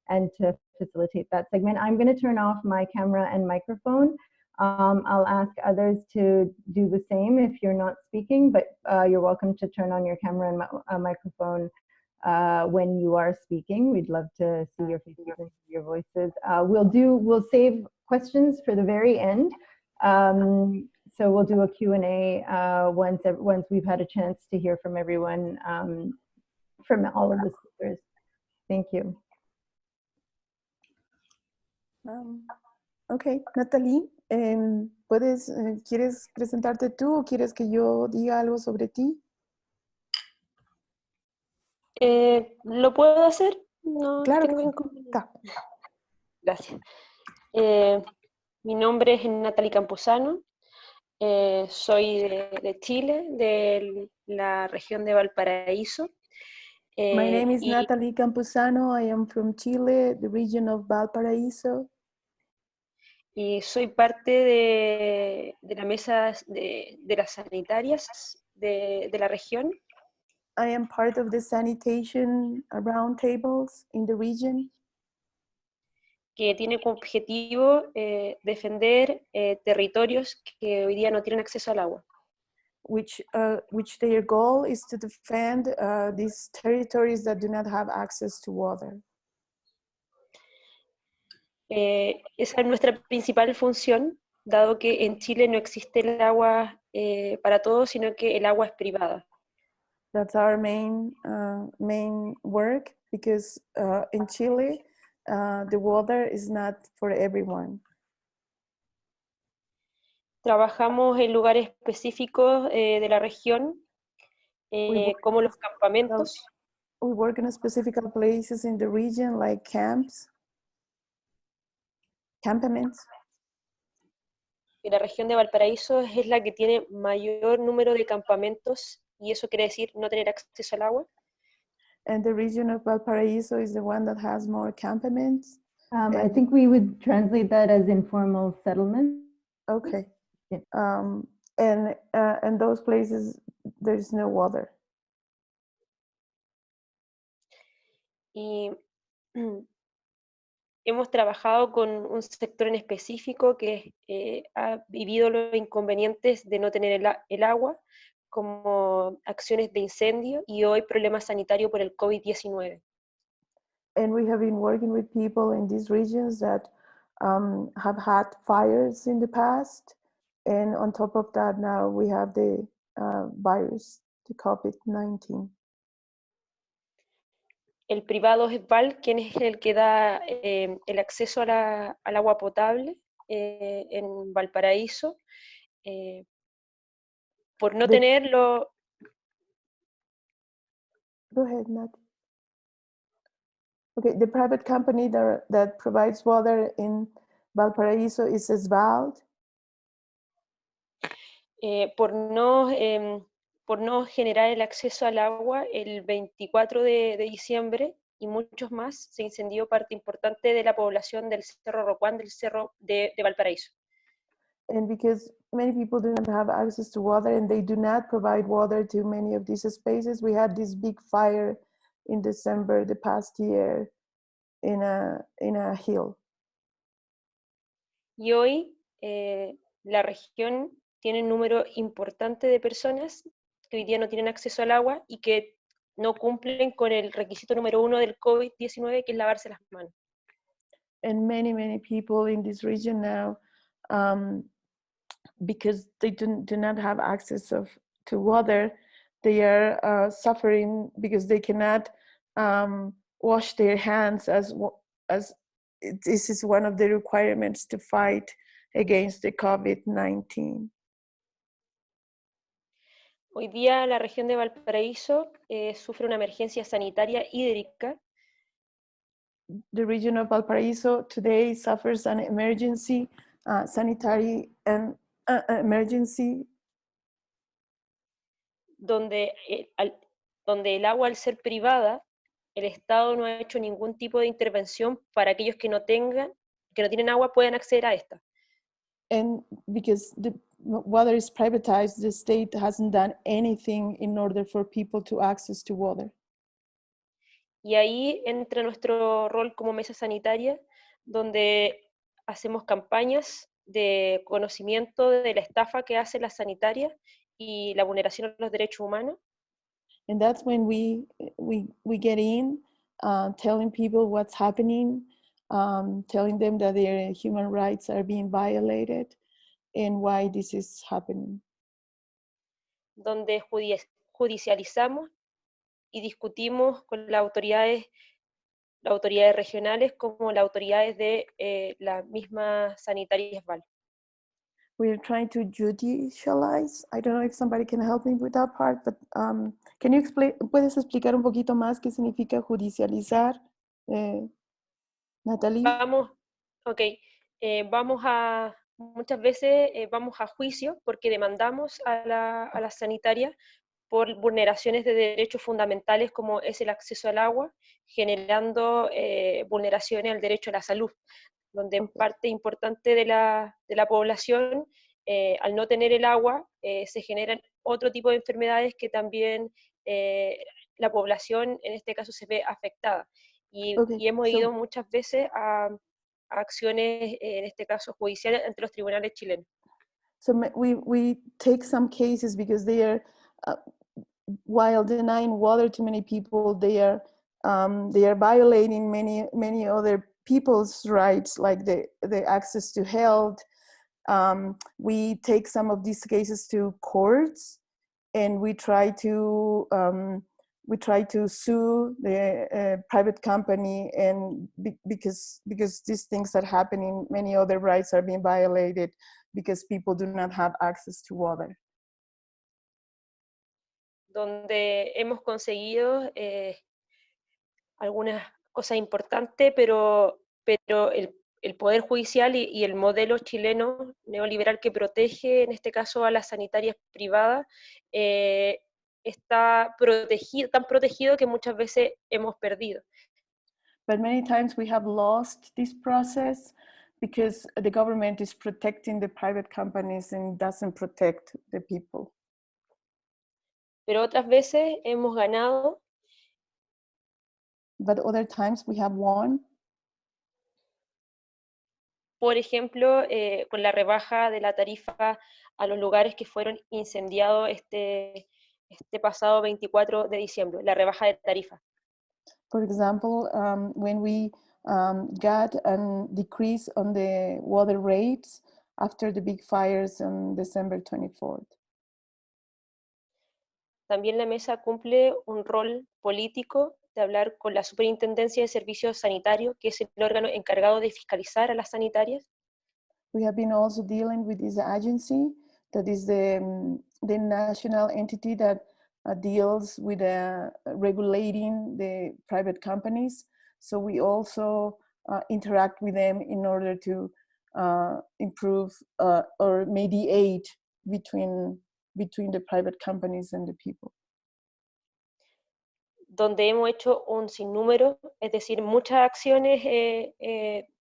and to facilitate that segment. I'm going to turn off my camera and microphone. I'll ask others to do the same if you're not speaking, but you're welcome to turn on your camera and microphone when you are speaking. We'd love to see your faces and your voices. We'll save questions for the very end. So we'll do a Q&A once we've had a chance to hear from everyone, from all of the speakers. Thank you. Ok, Nataly, ¿quieres presentarte tú o quieres que yo diga algo sobre ti? ¿Lo puedo hacer? No Claro tengo que sí. inconveniente. Gracias. Mi nombre es Nataly Campusano. Soy de Chile, de la región de Valparaíso. My name is Nataly Campusano. I am from Chile, the region of Valparaiso. Y soy parte de la mesa de las sanitarias de la región. I am part of the Sanitation Roundtables in the region. Que tiene como objetivo defender territorios que hoy día no tienen acceso al agua. Which their goal is to defend these territories that do not have access to water. Esa es nuestra principal función, dado que en Chile no existe el agua para todos, sino que el agua es privada. That's our main work, because in Chile, the water is not for everyone. Trabajamos en lugares específicos de la región, como los campamentos. We work in specific places in the region, like campaments. Y la región de Valparaíso es la que tiene mayor número de campamentos, y eso quiere decir no tener acceso al agua. And the region of Valparaiso is the one that has more campaments. I think we would translate that as informal settlements. Okay. Yeah. And those places, there's no water. Y hemos trabajado con un sector en específico que ha vivido los inconvenientes de no tener el agua, como acciones de incendio y hoy problemas sanitarios por el COVID-19. And we have been working with people in these regions that have had fires in the past. And on top of that, now we have the virus, the COVID-19. El privado es Val, quien es el que da el acceso al agua potable en Valparaíso. Por no tenerlo... Go ahead, Nat. Okay, the private company that provides water in Valparaiso is Esvald. Por no generar el acceso al agua, el 24 de diciembre y muchos más, se incendió parte importante de la población del Cerro Rocuán, del Cerro de Valparaíso. And because many people do not have access to water and they do not provide water to many of these spaces, we had this big fire in December the past year in a hill. Y hoy la región tiene un número importante de personas que hoy día no tienen acceso al agua y que no cumplen con el requisito número 1 del COVID-19, que es lavarse las manos. And many people in this region now, because they do not have access to water, they are suffering because they cannot wash their hands as this is one of the requirements to fight against the COVID-19. Hoy día la región de Valparaíso sufre una emergencia sanitaria hídrica. The region of Valparaiso today suffers an emergency, sanitary and emergency. Donde el agua, al ser privada, el Estado no ha hecho ningún tipo de intervención para aquellos que no tienen agua puedan acceder a esta. And because the water is privatized, the state hasn't done anything in order for people to access to water. Y ahí entra nuestro rol como mesa sanitaria, donde hacemos campañas de conocimiento de la estafa que hacen las sanitarias y la vulneración a los derechos humanos. And that's when we get in, telling people what's happening, telling them that their human rights are being violated and why this is happening. Donde judicializamos y discutimos con las autoridades regionales como las autoridades de las mismas sanitarias VAL. We're trying to judicialize. I don't know if somebody can help me with that part, but can you explain, ¿puedes explicar un poquito más qué significa judicializar, Nataly? Muchas veces vamos a juicio porque demandamos a la sanitaria por vulneraciones de derechos fundamentales como es el acceso al agua, generando vulneraciones al derecho a la salud, donde parte importante de la población, al no tener el agua, se generan otro tipo de enfermedades que también la población en este caso se ve afectada. Y hemos ido muchas veces a acciones, en este caso judiciales, ante los tribunales chilenos. So we take some cases because they are, while denying water to many people, they are violating many other people's rights, like the access to health. We take some of these cases to courts, and we try to sue the private company, and because these things are happening, many other rights are being violated because people do not have access to water. Donde hemos conseguido algunas cosas importantes, pero el Poder Judicial y el modelo chileno neoliberal que protege, en este caso, a las sanitarias privadas, está tan protegido que muchas veces hemos perdido. But many times we have lost this process because the government is protecting the private companies and doesn't protect the people. Pero otras veces hemos ganado. But other times we have won. Por ejemplo, con la rebaja de la tarifa a los lugares que fueron incendiados este pasado 24 de diciembre, la rebaja de tarifa. For example, when we got a decrease on the water rates after the big fires on December 24th. También la mesa cumple un rol político de hablar con la Superintendencia de Servicios Sanitarios, que es el órgano encargado de fiscalizar a las sanitarias. We have been also dealing with this agency that is the national entity that deals with regulating the private companies. So we also interact with them in order to improve or mediate between the private companies and the people. Donde hemos hecho un sinnúmero, es decir, muchas acciones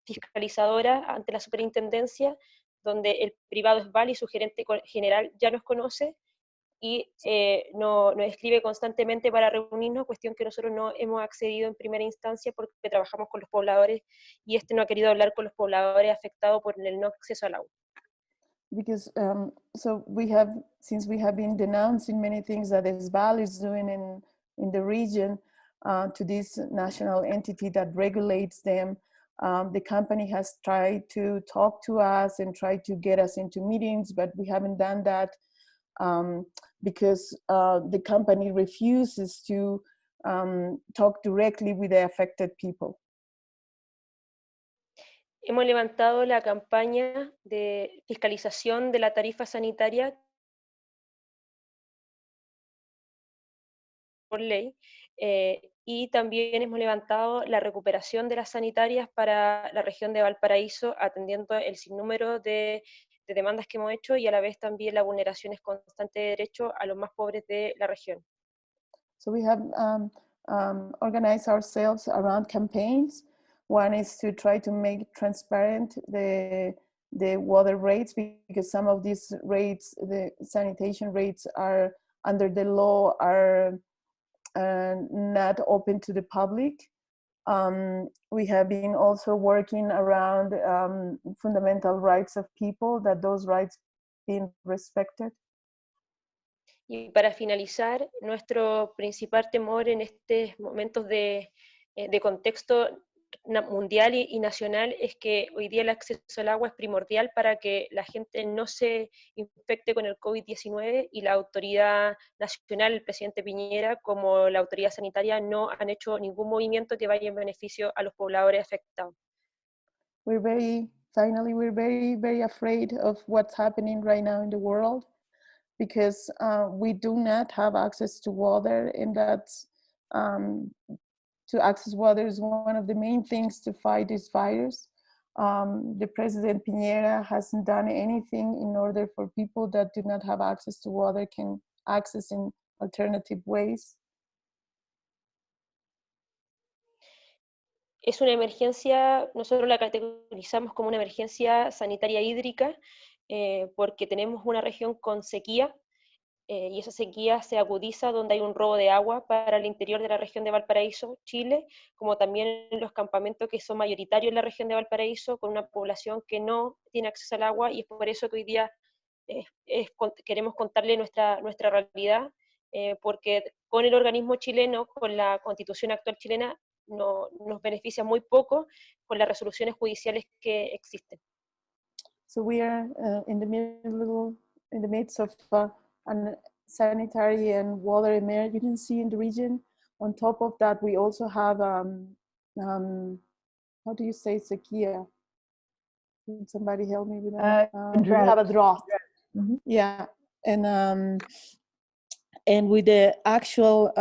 fiscalizadoras ante la superintendencia, donde el privado es VAL y su gerente general ya nos conoce y nos escribe constantemente para reunirnos, cuestión que nosotros no hemos accedido en primera instancia porque trabajamos con los pobladores y no ha querido hablar con los pobladores afectados por el no acceso al agua. Because since we have been denouncing many things that ESVAL is doing in the region to this national entity that regulates them, the company has tried to talk to us and try to get us into meetings, but we haven't done that because the company refuses to talk directly with the affected people. Hemos levantado la campaña de fiscalización de la tarifa sanitaria por ley, y también hemos levantado la recuperación de las sanitarias para la región de Valparaíso, atendiendo el sinnúmero de demandas que hemos hecho y a la vez también las vulneraciones constantes de derechos a los más pobres de la región. So we have organized ourselves around campaigns. One is to try to make transparent the water rates, because some of these rates, the sanitation rates, are under the law, are not open to the public. We have been also working around fundamental rights of people, that those rights being respected. Y para finalizar, nuestro principal temor en estos momentos de contexto mundial y nacional es que hoy día el acceso al agua es primordial para que la gente no se infecte con el COVID-19, y la autoridad nacional, el presidente Piñera, como la autoridad sanitaria, no han hecho ningún movimiento que vaya en beneficio a los pobladores afectados. We're very afraid of what's happening right now in the world, because we do not have access to water, and that's to access water is one of the main things to fight this virus. The President Piñera hasn't done anything in order for people that do not have access to water can access in alternative ways. Es una emergencia, nosotros la categorizamos como una emergencia sanitaria hídrica, porque tenemos una región con sequía, y esa sequía se agudiza donde hay un robo de agua para el interior de la región de Valparaíso, Chile, como también en los campamentos que son mayoritarios en la región de Valparaíso, con una población que no tiene acceso al agua, y es por eso que hoy día queremos contarle nuestra realidad, porque con el organismo chileno, con la constitución actual chilena, no, nos beneficia muy poco con las resoluciones judiciales que existen. So we are in the midst of an sanitary and water emergency in the region. On top of that, we also have how do you say sequía? Can somebody help me with that? We have a drought. Mm-hmm. Yeah, and with the actual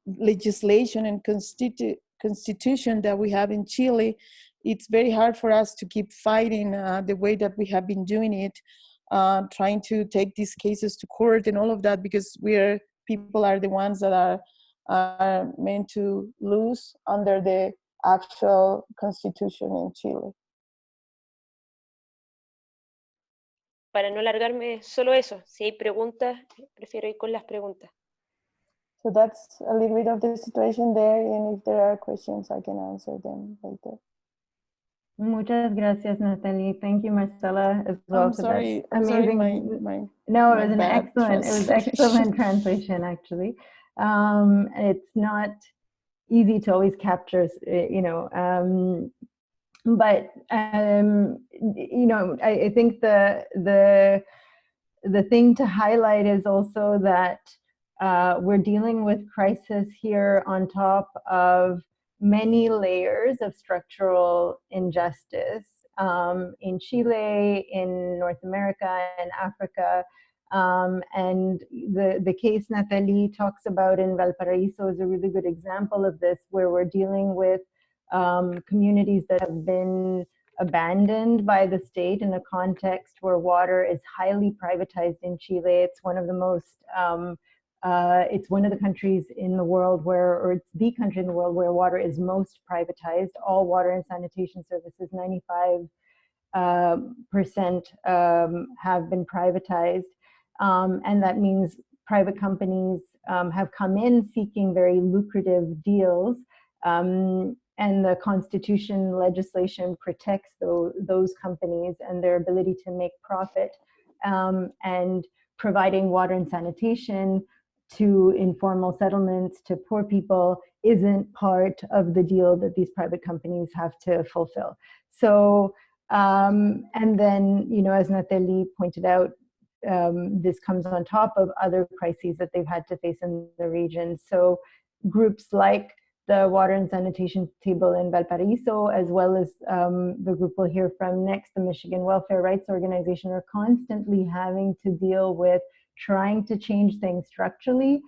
legislation and constitution that we have in Chile, it's very hard for us to keep fighting the way that we have been doing it, trying to take these cases to court and all of that, because people are the ones that are meant to lose under the actual constitution in Chile. Para no alargarme, solo eso. Si hay preguntas, prefiero ir con las preguntas. So that's a little bit of the situation there, and if there are questions, I can answer them later. Muchas gracias, Nataly. Thank you, Marcela, as well. I'm sorry, amazing. No, it was an excellent translation, actually. It's not easy to always capture, but I think the thing to highlight is also that we're dealing with crisis here on top of many layers of structural injustice in Chile, in North America, and Africa. And the case Nataly talks about in Valparaiso is a really good example of this, where we're dealing with communities that have been abandoned by the state in a context where water is highly privatized in Chile. It's one of the most it's one of the countries in the world or it's the country in the world where water is most privatized. All water and sanitation services, 95% have been privatized. And that means private companies have come in seeking very lucrative deals. And the constitution legislation protects those companies and their ability to make profit. And providing water and sanitation to informal settlements, to poor people, isn't part of the deal that these private companies have to fulfill. So, and then, as Nataly pointed out, this comes on top of other crises that they've had to face in the region. So groups like the Water and Sanitation Table in Valparaiso, as well as the group we'll hear from next, the Michigan Welfare Rights Organization, are constantly having to deal with trying to change things structurally,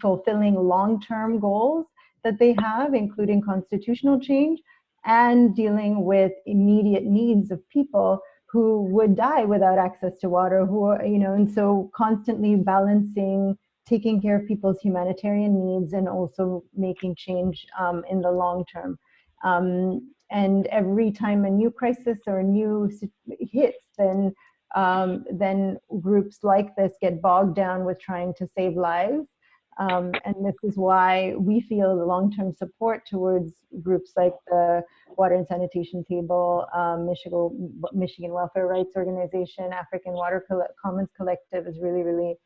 fulfilling long-term goals that they have, including constitutional change, and dealing with immediate needs of people who would die without access to water, and so constantly balancing taking care of people's humanitarian needs and also making change in the long term. And every time a new crisis or a new hits, then then groups like this get bogged down with trying to save lives. And this is why we feel the long-term support towards groups like the Water and Sanitation Table, Michigan Welfare Rights Organization, African Water Commons Collective is really, really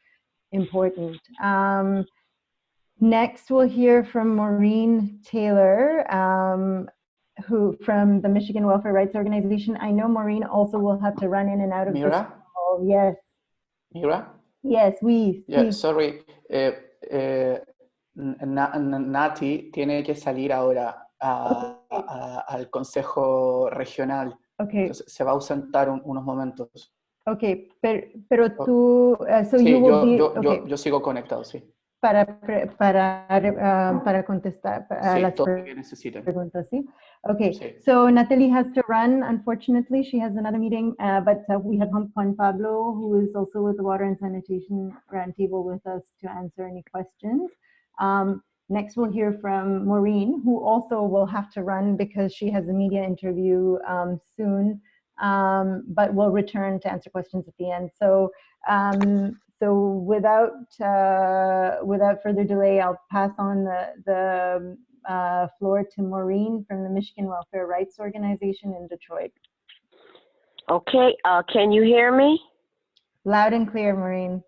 important. Next, we'll hear from Maureen Taylor, who from the Michigan Welfare Rights Organization. I know Maureen also will have to run in and out of this call. Yes. Mira? Yes, we. Yeah, sorry. Nati tiene que salir ahora al Consejo Regional. Okay. Entonces, se va a ausentar unos momentos. Okay, pero tú, so sí, you will be, yo sigo conectado, sí. Para contestar sí, las todo lo que necesiten. preguntas, ¿sí? Okay, sí. So Nataly has to run, unfortunately. She has another meeting, but we have Juan Pablo, who is also with the Water and Sanitation Roundtable with us to answer any questions. Next, we'll hear from Maureen, who also will have to run because she has a media interview soon, but will return to answer questions at the end. So, so without further delay, I'll pass on the floor to Maureen from the Michigan Welfare Rights Organization in Detroit. Okay, can you hear me? Loud and clear, Maureen.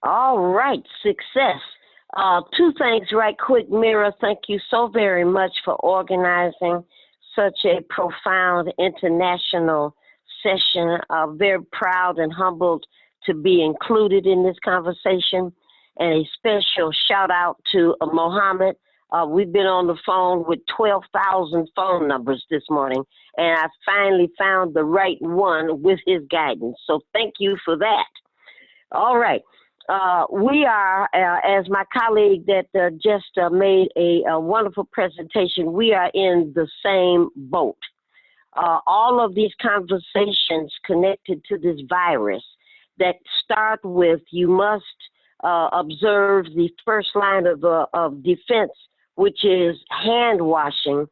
All right, success. Two things right quick, Mira. Thank you so very much for organizing such a profound international session. Very proud and humbled to be included in this conversation. And a special shout out to Mohammed. We've been on the phone with 12,000 phone numbers this morning, and I finally found the right one with his guidance. So thank you for that. All right. We are, as my colleague that just made a wonderful presentation, we are in the same boat. All of these conversations connected to this virus that start with you must observe the first line of defense, which is hand washing.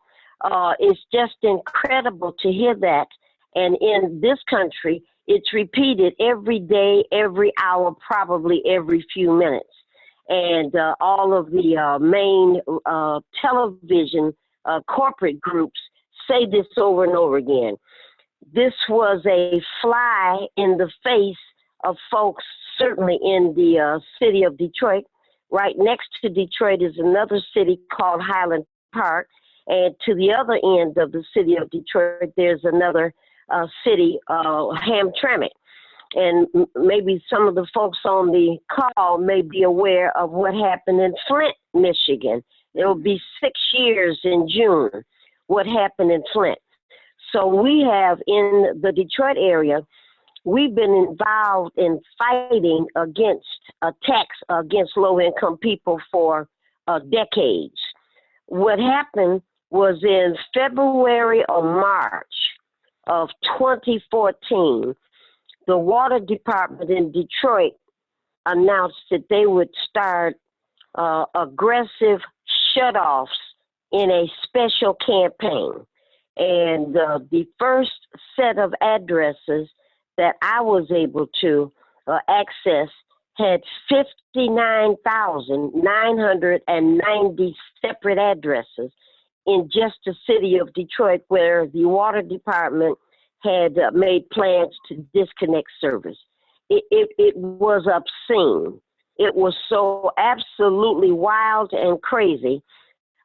It's just incredible to hear that. And in this country, it's repeated every day, every hour, probably every few minutes. And all of the main television corporate groups say this over and over again. This was a fly in the face of folks, certainly in the city of Detroit. Right next to Detroit is another city called Highland Park. And to the other end of the city of Detroit, there's another city, Hamtramck. And maybe some of the folks on the call may be aware of what happened in Flint, Michigan. It will be 6 years in June, what happened in Flint. So we have in the Detroit area, we've been involved in fighting against attacks against low-income people for decades. What happened was in February or March of 2014, the water department in Detroit announced that they would start aggressive shutoffs in a special campaign. And the first set of addresses that I was able to access had 59,990 separate addresses in just the city of Detroit, where the water department had made plans to disconnect service. It was obscene. It was so absolutely wild and crazy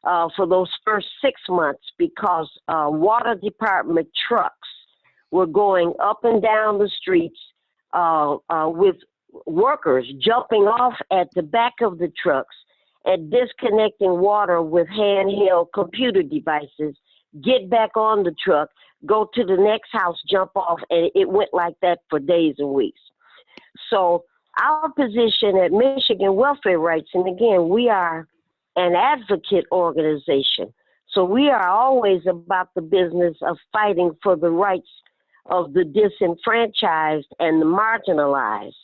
for those first 6 months, because water department trucks were going up and down the streets with workers jumping off at the back of the trucks and disconnecting water with handheld computer devices, get back on the truck, go to the next house, jump off, and it went like that for days and weeks. So our position at Michigan Welfare Rights, and again, we are an advocate organization, so we are always about the business of fighting for the rights of the disenfranchised and the marginalized.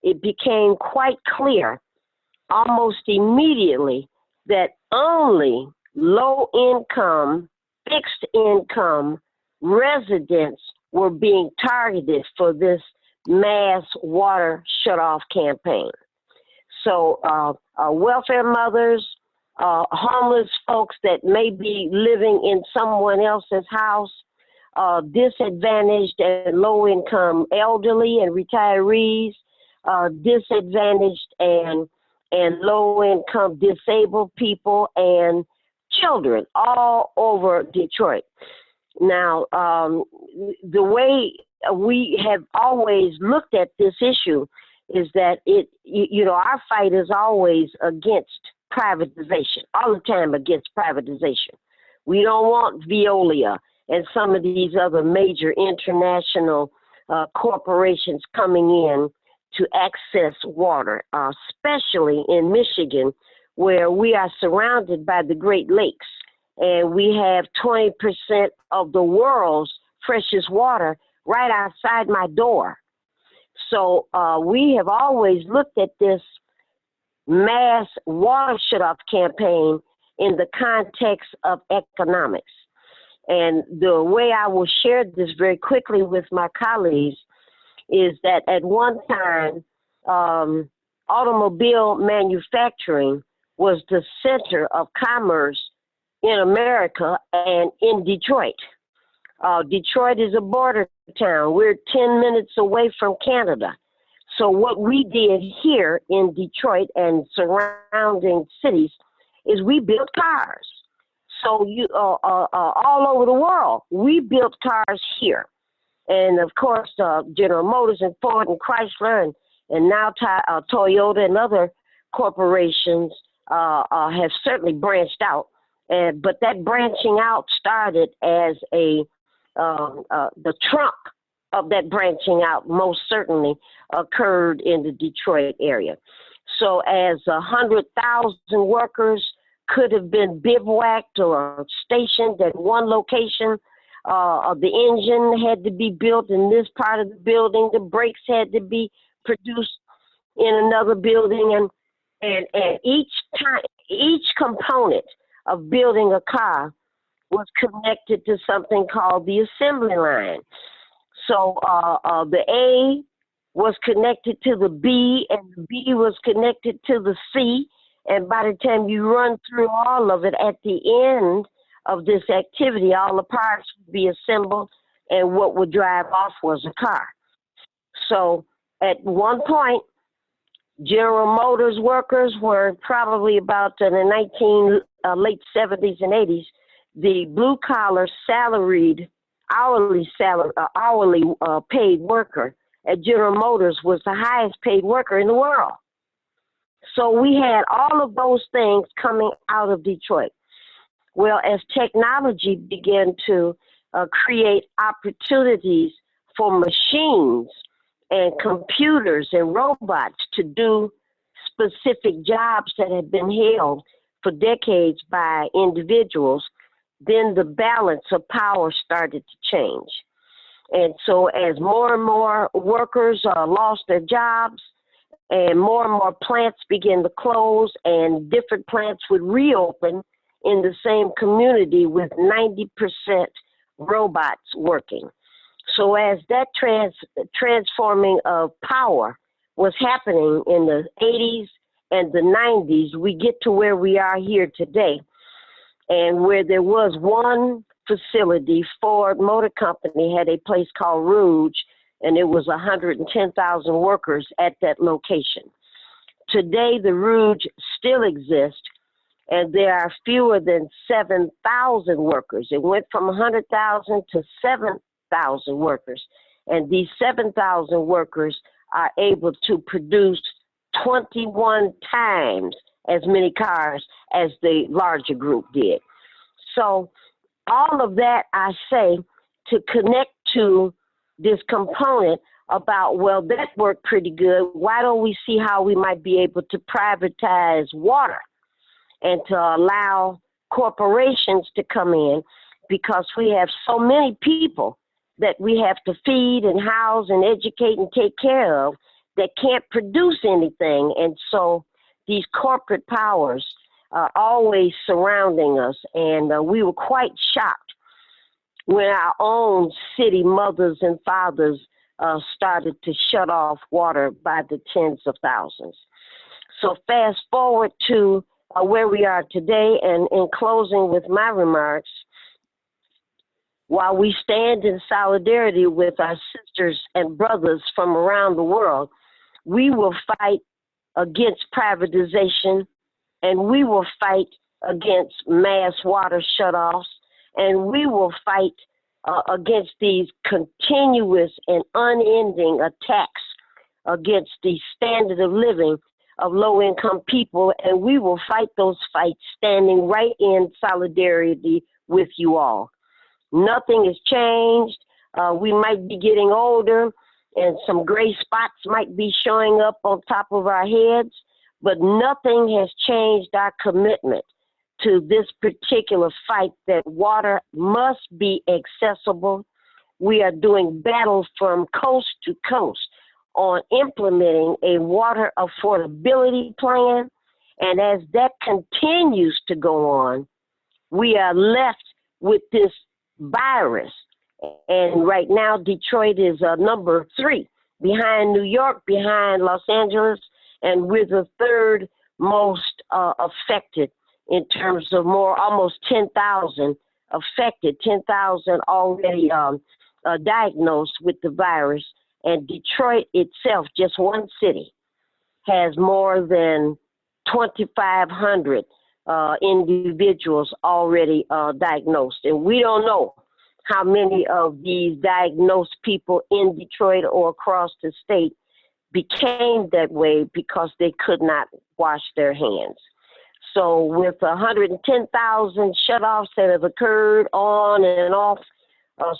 It became quite clear almost immediately that only low-income, fixed-income residents were being targeted for this mass water shutoff campaign. So welfare mothers, homeless folks that may be living in someone else's house, disadvantaged and low-income elderly and retirees, disadvantaged and low-income disabled people, and children all over Detroit. Now, the way we have always looked at this issue is that our fight is always against privatization, all the time against privatization. We don't want Veolia and some of these other major international corporations coming in to access water, especially in Michigan, where we are surrounded by the Great Lakes, and we have 20% of the world's freshest water right outside my door. So we have always looked at this mass water shutoff campaign in the context of economics. And the way I will share this very quickly with my colleagues is that at one time, automobile manufacturing was the center of commerce in America and in Detroit. Detroit is a border town. We're 10 minutes away from Canada. So what we did here in Detroit and surrounding cities is we built cars. So all over the world, we built cars here. And of course, General Motors and Ford and Chrysler and now Toyota and other corporations have certainly branched out. But that branching out started as the trunk of that branching out most certainly occurred in the Detroit area. So as 100,000 workers could have been bivouacked or stationed at one location, the engine had to be built in this part of the building, the brakes had to be produced in another building, and each component of building a car was connected to something called the assembly line. So the A was connected to the B, and the B was connected to the C, and by the time you run through all of it, at the end of this activity, all the parts would be assembled, and what would drive off was a car. So at one point, General Motors workers were probably about in the late 70s and 80s. The blue collar salaried hourly paid worker at General Motors was the highest paid worker in the world. So we had all of those things coming out of Detroit. Well, as technology began to create opportunities for machines and computers and robots to do specific jobs that had been held for decades by individuals, then the balance of power started to change. And so as more and more workers lost their jobs and more plants began to close and different plants would reopen in the same community with 90% robots working. So as that transforming of power was happening in the 80s and the 90s, we get to where we are here today. And where there was one facility, Ford Motor Company had a place called Rouge, and it was 110,000 workers at that location. Today, the Rouge still exists, and there are fewer than 7,000 workers. It went from 100,000 to 7,000 workers, and these 7,000 workers are able to produce 21 times as many cars as the larger group did. So all of that I say to connect to this component about, well, that worked pretty good. Why don't we see how we might be able to privatize water and to allow corporations to come in, because we have so many people that we have to feed and house and educate and take care of that can't produce anything. And so these corporate powers are always surrounding us. And we were quite shocked when our own city mothers and fathers started to shut off water by the tens of thousands. So fast forward to where we are today, and in closing with my remarks, while we stand in solidarity with our sisters and brothers from around the world, we will fight against privatization, and we will fight against mass water shutoffs, and we will fight against these continuous and unending attacks against the standard of living of low-income people, and we will fight those fights standing right in solidarity with you all. Nothing has changed. We might be getting older, and some gray spots might be showing up on top of our heads, but nothing has changed our commitment to this particular fight that water must be accessible. We are doing battle from coast to coast on implementing a water affordability plan. And as that continues to go on, we are left with this virus. And right now, Detroit is number 3 behind New York, behind Los Angeles, and we're the 3rd most affected in terms of almost 10,000 affected, 10,000 already diagnosed with the virus. And Detroit itself, just one city, has more than 2,500 individuals already diagnosed. And we don't know how many of these diagnosed people in Detroit or across the state became that way because they could not wash their hands. So with 110,000 shutoffs that have occurred on and off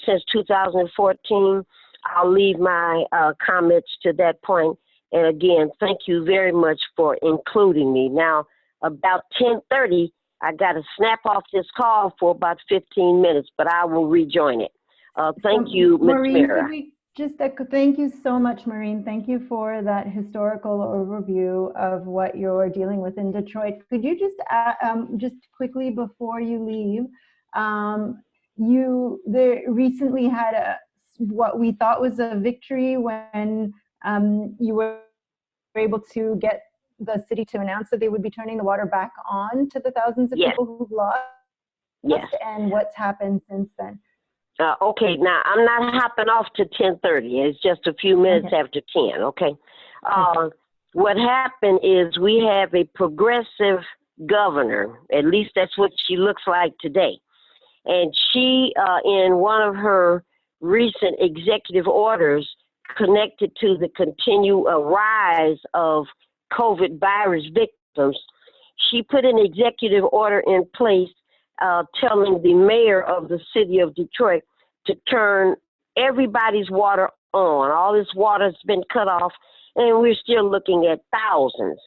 since 2014, I'll leave my comments to that point. And again, thank you very much for including me. Now, about 10:30, I got to snap off this call for about 15 minutes, but I will rejoin it. Thank you, Ms. Mira. Thank you so much, Maureen. Thank you for that historical overview of what you're dealing with in Detroit. Could you just quickly before you leave, you recently had what we thought was a victory when you were able to get the city to announce that they would be turning the water back on to the thousands of people who've lost. Yes. And what's happened since then? Okay, now I'm not hopping off to 10:30. It's just a few minutes after 10, okay? What happened is we have a progressive governor, at least that's what she looks like today. And she, in one of her recent executive orders connected to the continued rise of COVID virus victims, she put an executive order in place telling the mayor of the city of Detroit to turn everybody's water on. All this water's been cut off, and we're still looking at thousands.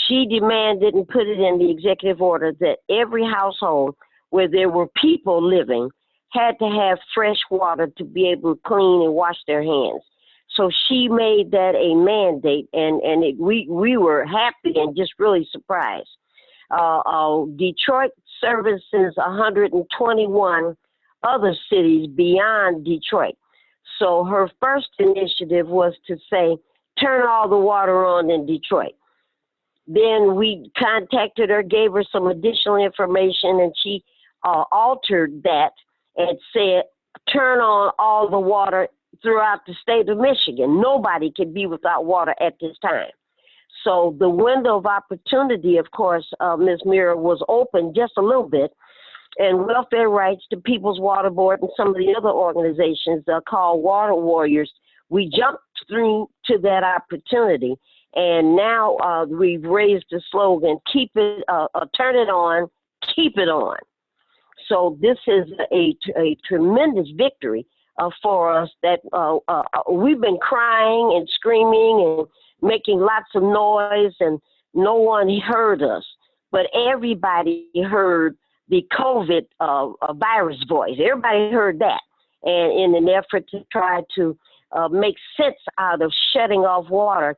She demanded and put it in the executive order that every household where there were people living had to have fresh water to be able to clean and wash their hands. So she made that a mandate, and we were happy and just really surprised. Detroit services 121 other cities beyond Detroit. So her first initiative was to say, turn all the water on in Detroit. Then we contacted her, gave her some additional information, and she altered that and said, turn on all the water throughout the state of Michigan. Nobody can be without water at this time. So the window of opportunity, of course, Ms. Mira, was open just a little bit, and Welfare Rights, the People's Water Board, and some of the other organizations called Water Warriors, we jumped through to that opportunity, and now we've raised the slogan, keep it, turn it on, keep it on. So this is a tremendous victory for us that we've been crying and screaming and making lots of noise, and no one heard us. But everybody heard the COVID virus voice. Everybody heard that. And in an effort to try to make sense out of shutting off water,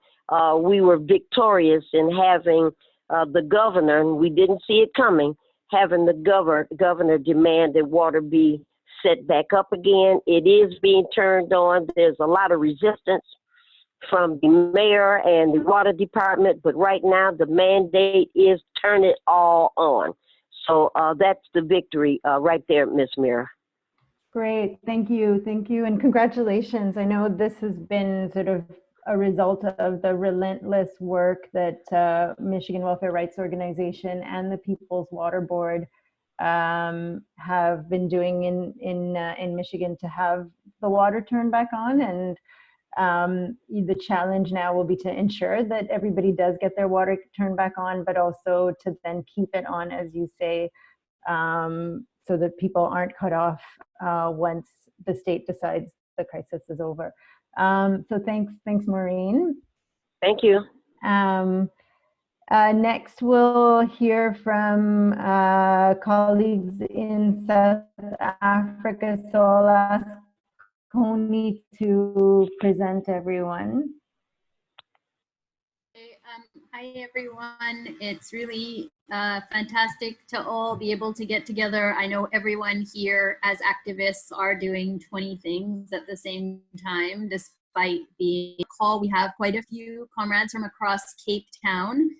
we were victorious in having the governor, and we didn't see it coming, having the governor demand that water be set back up again. It is being turned on. There's a lot of resistance from the mayor and the water department, but right now the mandate is turn it all on. So that's the victory right there, Ms. Meyer. Great, thank you, and congratulations. I know this has been sort of a result of the relentless work that Michigan Welfare Rights Organization and the People's Water Board have been doing in Michigan to have the water turned back on. And the challenge now will be to ensure that everybody does get their water turned back on, but also to then keep it on, as you say, so that people aren't cut off once the state decides the crisis is over. So thanks, Maureen. Thank you. Next, we'll hear from colleagues in South Africa. So I'll ask Connie to present everyone. Hi everyone, it's really fantastic to all be able to get together. I know everyone here as activists are doing 20 things at the same time, despite being a call. We have quite a few comrades from across Cape Town.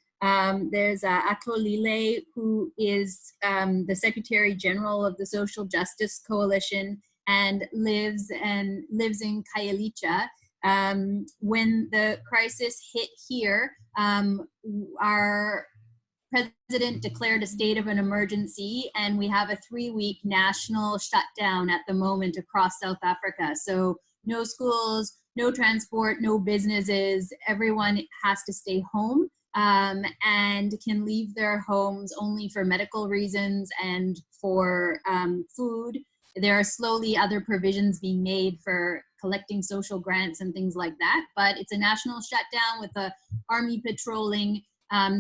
There's Nataly, who is the Secretary General of the Social Justice Coalition and lives in Khayelitsha. When the crisis hit here, our president declared a state of an emergency, and we have a 3-week national shutdown at the moment across South Africa. So no schools, no transport, no businesses. Everyone has to stay home and can leave their homes only for medical reasons and for food. There are slowly other provisions being made for collecting social grants and things like that, but it's a national shutdown with the army patrolling.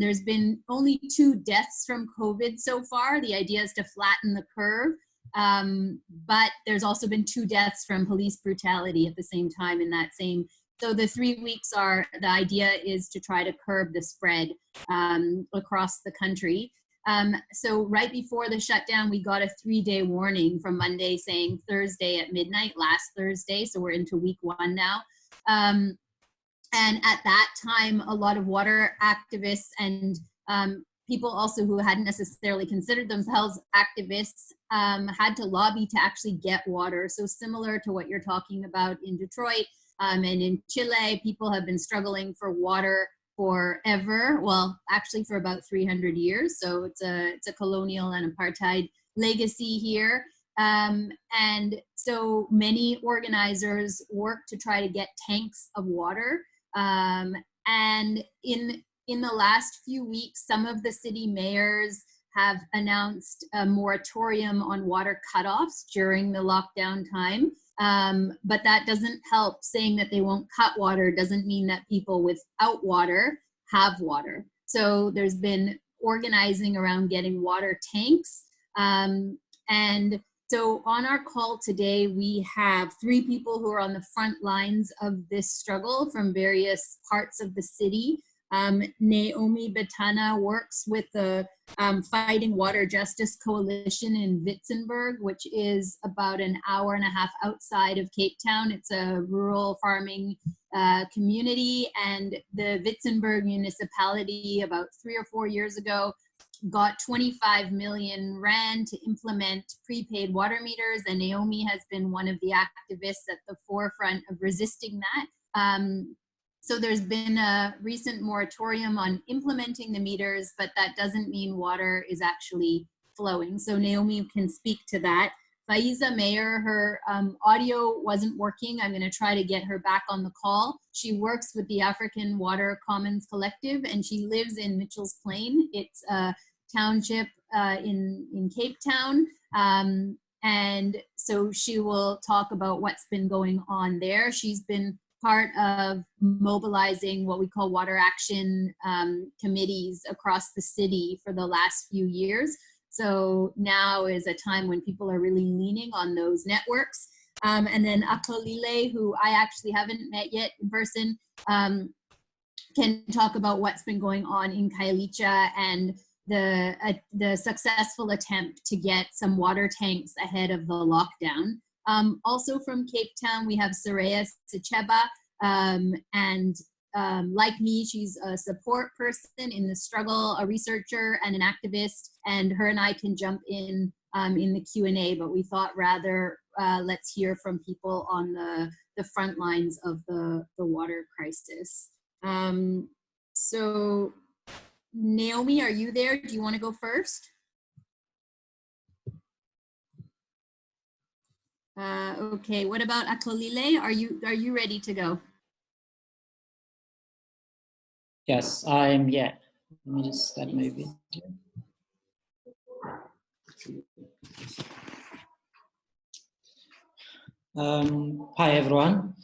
There's been only 2 deaths from COVID so far. The idea is to flatten the curve, but there's also been 2 deaths from police brutality at the same time in that same. So the 3 weeks are, the idea is to try to curb the spread across the country. So right before the shutdown, we got a 3-day warning from Monday saying Thursday at midnight, last Thursday. So we're into week 1 now. And at that time, a lot of water activists and people also who hadn't necessarily considered themselves activists had to lobby to actually get water. So similar to what you're talking about in Detroit and in Chile, people have been struggling for water forever. Well, actually for about 300 years. So it's a colonial and apartheid legacy here. And so many organizers work to try to get tanks of water. And in the last few weeks, some of the city mayors have announced a moratorium on water cutoffs during the lockdown time. But that doesn't help. Saying that they won't cut water doesn't mean that people without water have water. So there's been organizing around getting water tanks. And so on our call today, we have 3 people who are on the front lines of this struggle from various parts of the city. Naomi Betana works with the Fighting Water Justice Coalition in Witzenberg, which is about an hour and a half outside of Cape Town. It's a rural farming community, and the Witzenberg municipality about 3 or 4 years ago got 25 million rand to implement prepaid water meters, and Naomi has been one of the activists at the forefront of resisting that. So there's been a recent moratorium on implementing the meters, but that doesn't mean water is actually flowing. So Naomi can speak to that. Faeza Meyer, her audio wasn't working. I'm going to try to get her back on the call. She works with the African Water Commons Collective, and she lives in Mitchell's Plain. It's a township in Cape Town. And so she will talk about what's been going on there. She's been part of mobilizing what we call water action committees across the city for the last few years. So now is a time when people are really leaning on those networks. And then Nataly, who I actually haven't met yet in person, can talk about what's been going on in Khayelitsha and the successful attempt to get some water tanks ahead of the lockdown. Also from Cape Town, we have Soraya Sicheba, and like me, she's a support person in the struggle, a researcher and an activist, and her and I can jump in the Q&A, but we thought rather let's hear from people on the front lines of the water crisis. So Naomi, are you there? Do you want to go first? Okay, what about Atolile? Are you ready to go? Yes, I'm, yeah. Let me just start my video. Hi, everyone.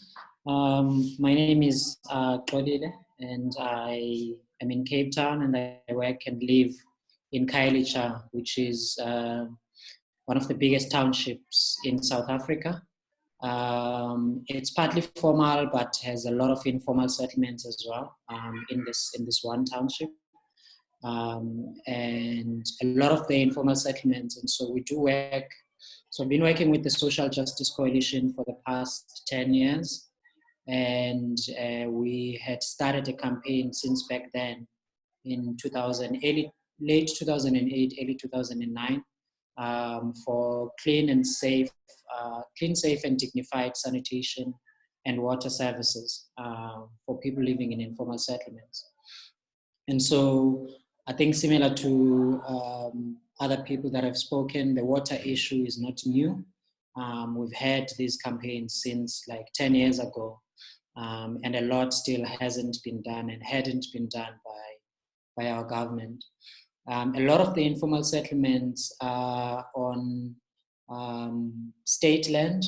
My name is Claudile, and I am in Cape Town, and I work and live in Khayelitsha, which is one of the biggest townships in South Africa. It's partly formal, but has a lot of informal settlements as well in this one township. And a lot of the informal settlements, and so we do work. So I've been working with the Social Justice Coalition for the past 10 years, and we had started a campaign since back then in late 2008, early 2009, for clean, safe and dignified sanitation and water services for people living in informal settlements. And so I think similar to other people that have spoken, the water issue is not new. We've had these campaigns since like 10 years ago, and a lot still hasn't been done and hadn't been done by our government. A lot of the informal settlements are on state land.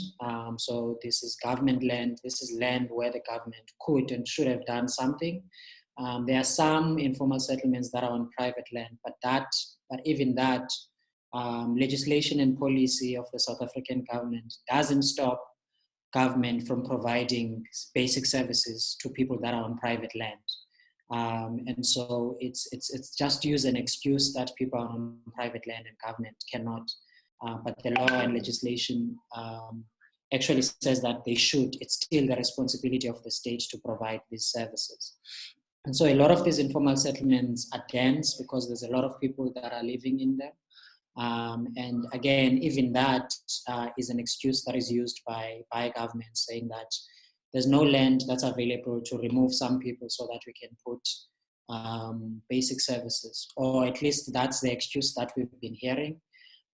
So this is government land. This is land where the government could and should have done something. There are some informal settlements that are on private land, but even that, legislation and policy of the South African government doesn't stop government from providing basic services to people that are on private land. And so it's just use an excuse that people are on private land and government cannot. But the law and legislation actually says that they should. It's still the responsibility of the state to provide these services. And so a lot of these informal settlements are dense because there's a lot of people that are living in them. And again, even that is an excuse that is used by government, saying that there's no land that's available to remove some people so that we can put basic services, or at least that's the excuse that we've been hearing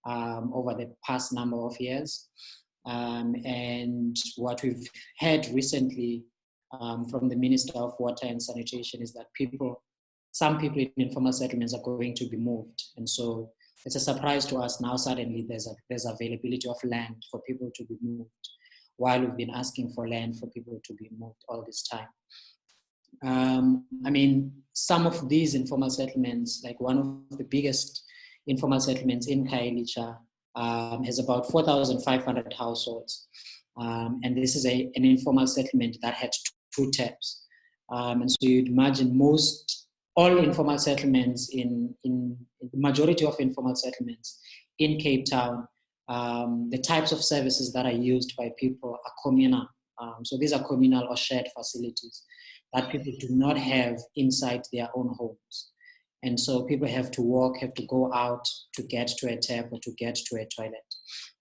over the past number of years. And what we've heard recently from the Minister of Water and Sanitation is that some people in informal settlements are going to be moved. And so it's a surprise to us now suddenly there's availability of land for people to be moved, while we've been asking for land for people to be moved all this time. I mean, some of these informal settlements, like one of the biggest informal settlements in Khayelitsha, has about 4,500 households. And this is an informal settlement that had two taps. And so you'd imagine all informal settlements in the majority of informal settlements in Cape Town, the types of services that are used by people are communal. So these are communal or shared facilities that people do not have inside their own homes. And so people have to go out to get to a tap or to get to a toilet.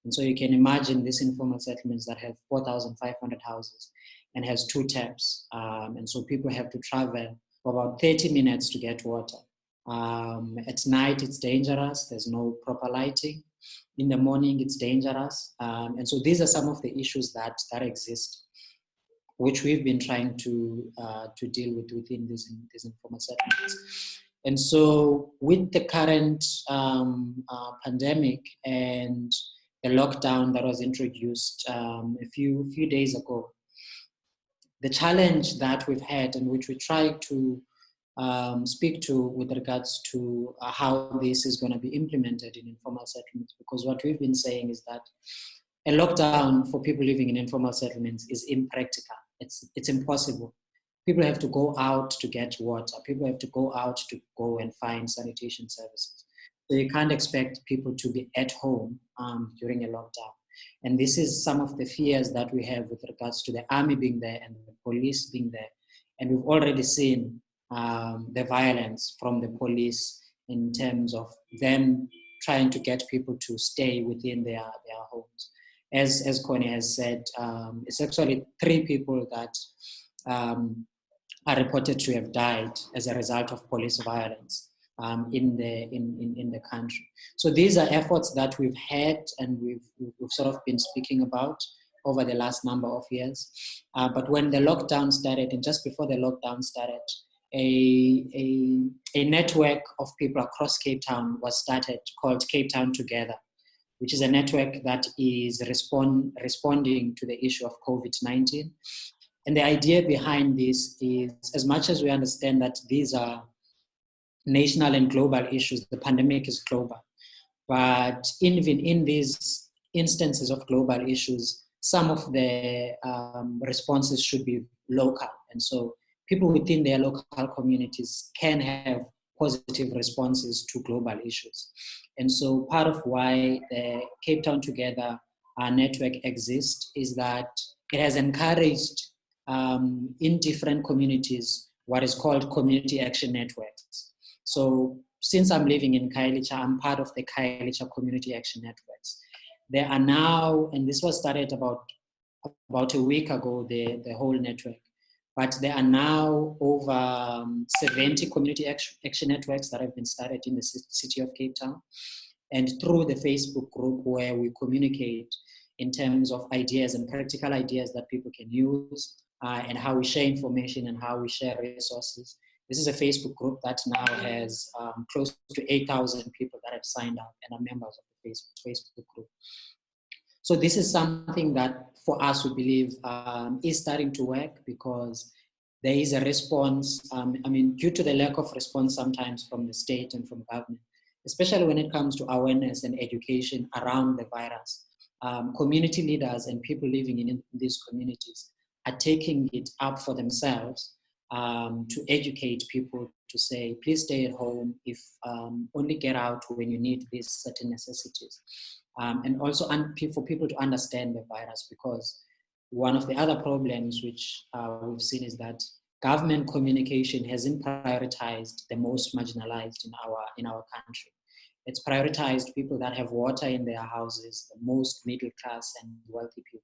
And so you can imagine these informal settlements that have 4,500 houses and has two taps. And so people have to travel for about 30 minutes to get water. At night, it's dangerous. There's no proper lighting. In the morning, it's dangerous. And so these are some of the issues that exist, which we've been trying to deal with within these informal settlements. And so with the current pandemic and the lockdown that was introduced a few days ago, the challenge that we've had and which we try to speak to with regards to how this is going to be implemented in informal settlements, because what we've been saying is that a lockdown for people living in informal settlements is impractical. It's impossible. people have to go out to get water. People have to go out to go and find sanitation services. So you can't expect people to be at home during a lockdown. And this is some of the fears that we have with regards to the army being there and the police being there. And we've already seen the violence from the police in terms of them trying to get people to stay within their homes. As Connie has said, it's actually 3 people that are reported to have died as a result of police violence in the country. So these are efforts that we've had and we've sort of been speaking about over the last number of years. But when the lockdown started, and just before the lockdown started, a network of people across Cape Town was started called Cape Town Together, which is a network that is responding to the issue of COVID-19. And the idea behind this is, as much as we understand that these are national and global issues, the pandemic is global, but even in these instances of global issues, some of the responses should be local. And so people within their local communities can have positive responses to global issues. And so part of why the Cape Town Together network exists is that it has encouraged in different communities what is called community action networks. So since I'm living in Khayelitsha, I'm part of the Khayelitsha community action networks. There are now, and this was started about a week ago, the whole network, but there are now over 70 community action networks that have been started in the city of Cape Town. And through the Facebook group where we communicate in terms of ideas and practical ideas that people can use, and how we share information and how we share resources. This is a Facebook group that now has close to 8,000 people that have signed up and are members of the Facebook group. So this is something that for us we believe is starting to work because there is a response, due to the lack of response sometimes from the state and from government, especially when it comes to awareness and education around the virus. Community leaders and people living in these communities are taking it up for themselves to educate people to say, please stay at home, if only get out when you need these certain necessities. And also for people to understand the virus, because one of the other problems which we've seen is that government communication hasn't prioritized the most marginalized in our country. It's prioritized people that have water in their houses, the most middle class and wealthy people.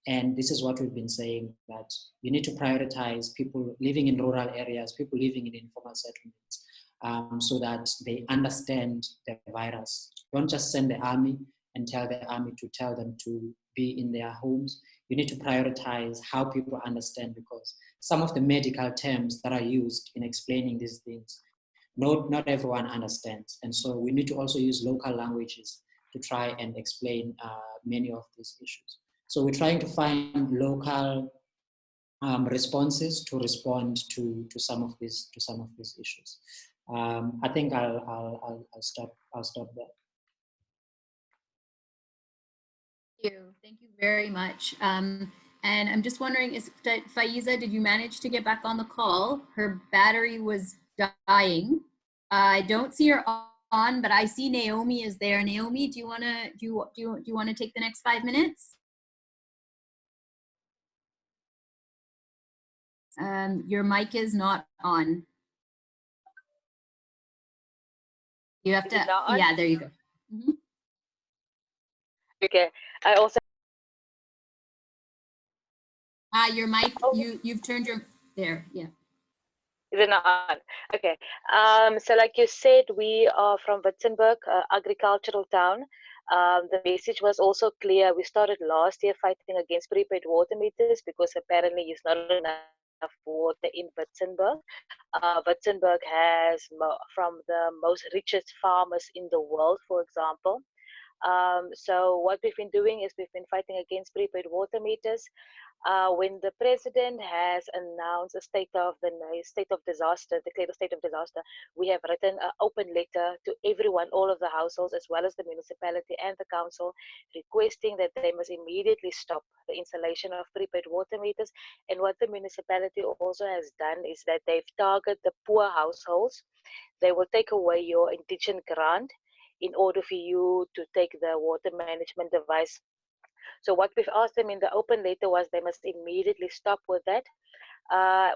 And this is what we've been saying, that you need to prioritize people living in rural areas, people living in informal settlements, so that they understand the virus. Don't just send the army and tell the army to tell them to be in their homes. You need to prioritize how people understand, because some of the medical terms that are used in explaining these things, not everyone understands. And so we need to also use local languages to try and explain many of these issues. So we're trying to find local responses to respond to some of these issues. I think I'll stop there. Thank you very much. And I'm just wondering, Faeza, did you manage to get back on the call? Her battery was dying. I don't see her on, but I see Naomi is there. Naomi, do you wanna take the next 5 minutes? Your mic is not on. You have to, yeah, there you go. Mm-hmm. Okay, I also. Your mic, you've turned your, there, yeah. Is it not on? Okay, so like you said, we are from Witzenberg, agricultural town. The message was also clear. We started last year fighting against prepaid water meters because apparently it's not enough water in Witzenberg. Witzenberg has from the most richest farmers in the world, for example. So what we've been doing is we've been fighting against prepaid water meters. When the president has announced a state of disaster, declared a state of disaster, we have written an open letter to everyone, all of the households, as well as the municipality and the council, requesting that they must immediately stop the installation of prepaid water meters. And what the municipality also has done is that they've targeted the poor households. They will take away your indigent grant in order for you to take the water management device. So what we've asked them in the open letter was they must immediately stop with that.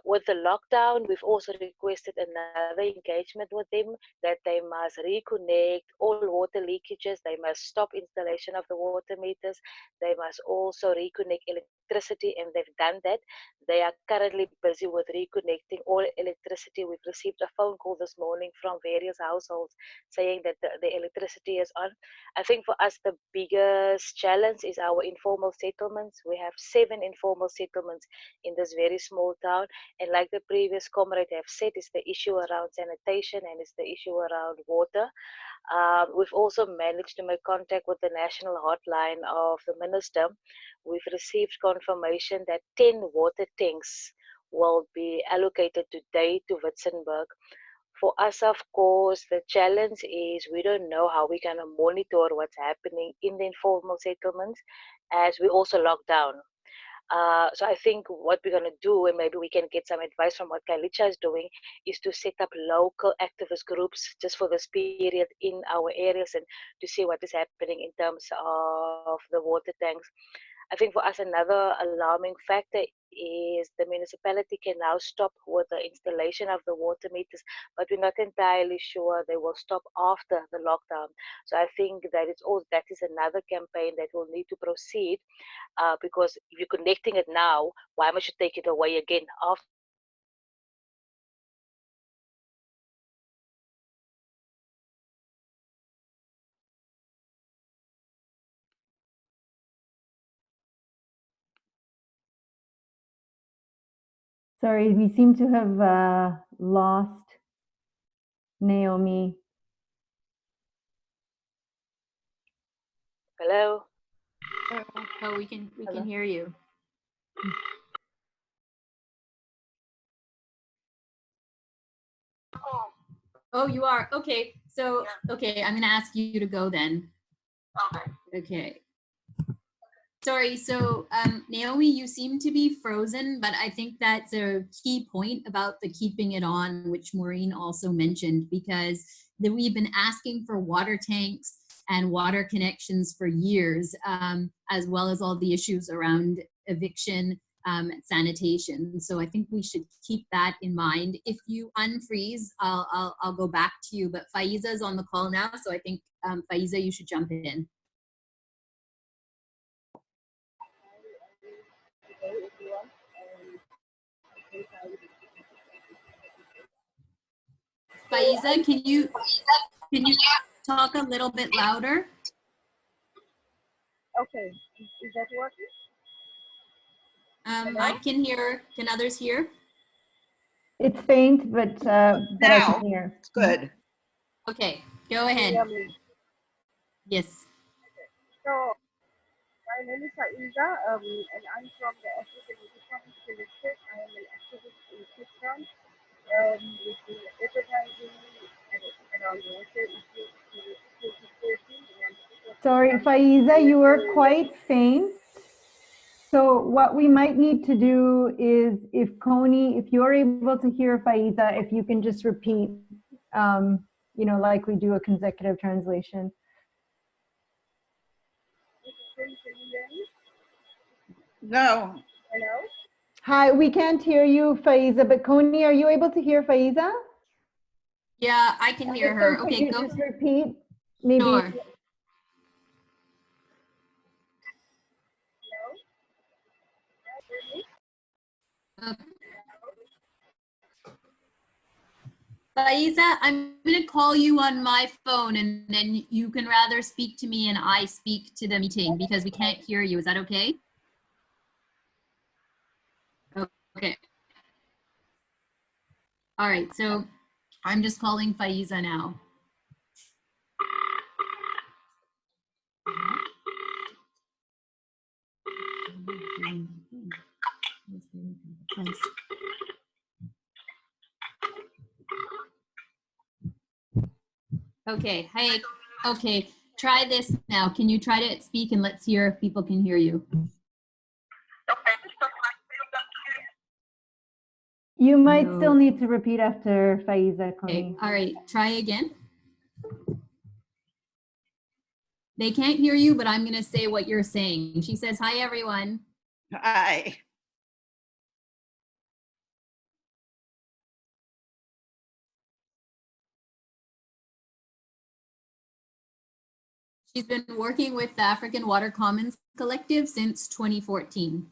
With the lockdown, we've also requested another engagement with them, that they must reconnect all water leakages, they must stop installation of the water meters, they must also reconnect electricity, and they've done that. They are currently busy with reconnecting all electricity. We've received a phone call this morning from various households saying that the electricity is on. I think for us the biggest challenge is our informal settlements. We have 7 informal settlements in this very small town, and like the previous comrade have said, it's the issue around sanitation and it's the issue around water. We've also managed to make contact with the national hotline of the minister. We've received confirmation that 10 water tanks will be allocated today to Witzenberg. For us, of course, the challenge is we don't know how we're going to monitor what's happening in the informal settlements as we also lock down. So I think what we're going to do, and maybe we can get some advice from what Kailicha is doing, is to set up local activist groups just for this period in our areas and to see what is happening in terms of the water tanks. I think for us another alarming factor is the municipality can now stop with the installation of the water meters, but we're not entirely sure they will stop after the lockdown. So I think that is another campaign that will need to proceed, because if you're connecting it now, why must you take it away again after? Sorry, we seem to have lost Naomi. Hello? Oh, we can hear you. Oh, you are? Okay. So, okay, I'm going to ask you to go then. Okay. Sorry, so Naomi, you seem to be frozen, but I think that's a key point about the keeping it on, which Maureen also mentioned, because we've been asking for water tanks and water connections for years, as well as all the issues around eviction, sanitation. So I think we should keep that in mind. If you unfreeze, I'll go back to you, but Faeza is on the call now, so I think Faeza, you should jump in. Faeza, can you talk a little bit louder? Okay, is that working? I can hear. Can others hear? It's faint, but I can hear. It's good. Okay, go ahead. Yes. So, my name is Faeza, and I'm from the African Economic Collective. I am an activist in Cape Town, we've been advertising around water issues since 2013. Sorry, Faeza, you are quite faint. So what we might need to do is, if you're able to hear Faeza, if you can just repeat, you know, like we do a consecutive translation. No. Hello? Hi, we can't hear you, Faeza, but Koni, are you able to hear Faeza? Yeah, I can hear her. Could Okay, you go. just repeat? Maybe. Sure. Faeza, I'm going to call you on my phone, and then you can rather speak to me and I speak to the meeting because we can't hear you. Is that okay? Okay. All right, so I'm just calling Faeza now. Thanks. Okay, hey, okay, try this now. Can you try to speak and let's hear if people can hear you? You might No. still need to repeat after Faeza. Okay, all right, try again. They can't hear you, but I'm gonna say what you're saying. She says, hi, everyone. Hi. She's been working with the African Water Commons Collective since 2014.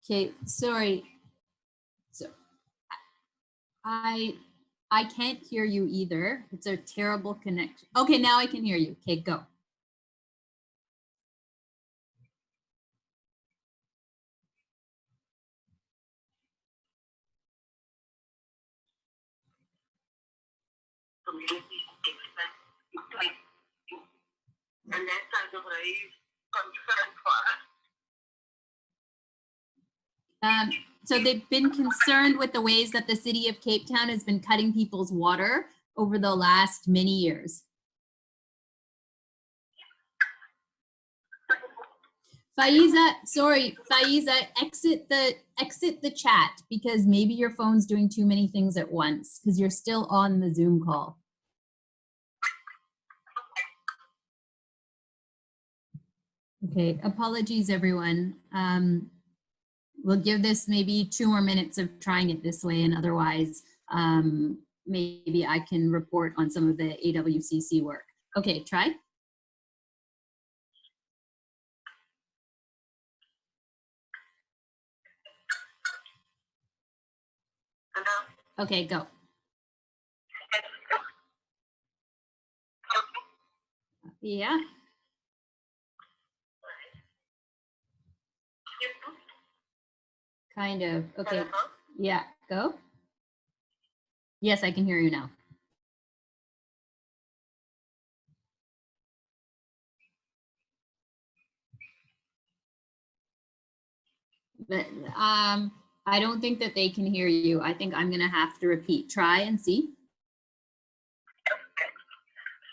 Okay, sorry. So I can't hear you either. It's a terrible connection. Okay, now I can hear you. Okay, go. So they've been concerned with the ways that the city of Cape Town has been cutting people's water over the last many years. Faeza, sorry, Faeza, exit the chat because maybe your phone's doing too many things at once because you're still on the Zoom call. Okay, apologies everyone. We'll give this maybe 2 more minutes of trying it this way, and otherwise maybe I can report on some of the AWCC work. Okay, try. Okay, go. Yeah. Kind of. Okay. Yeah, go. Yes, I can hear you now. But I don't think that they can hear you. I think I'm gonna have to repeat. Try and see.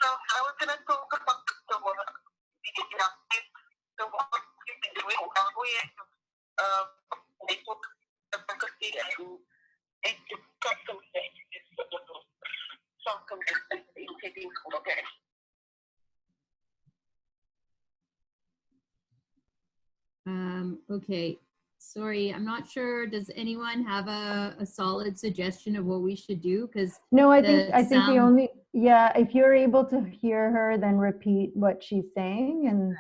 So I was gonna talk about the work you've been doing all the way. They took the faculty and to cut some things in taking okay. Okay. Sorry, I'm not sure. Does anyone have a solid suggestion of what we should do? Because no, I think the only, yeah, if you're able to hear her, then repeat what she's saying. And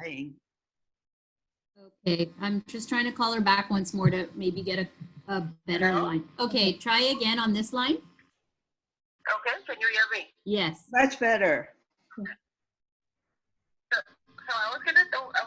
okay, I'm just trying to call her back once more to maybe get a better line. Okay, try again on this line. Okay, can you hear me? Yes. Much better. So I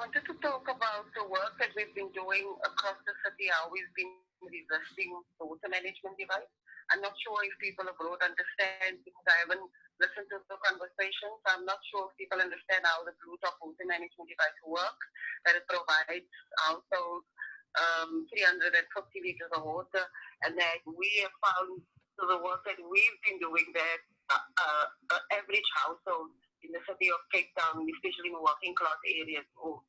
wanted to talk about the work that we've been doing across the city, how we've been resisting the water management device. I'm not sure if people abroad understand because I haven't listened to the conversation, so I'm not sure if people understand how the Bluetooth water management device works, that it provides households 350 liters of water, and that we have found through the work that we've been doing that average household in the city of Cape Town, especially in working class areas or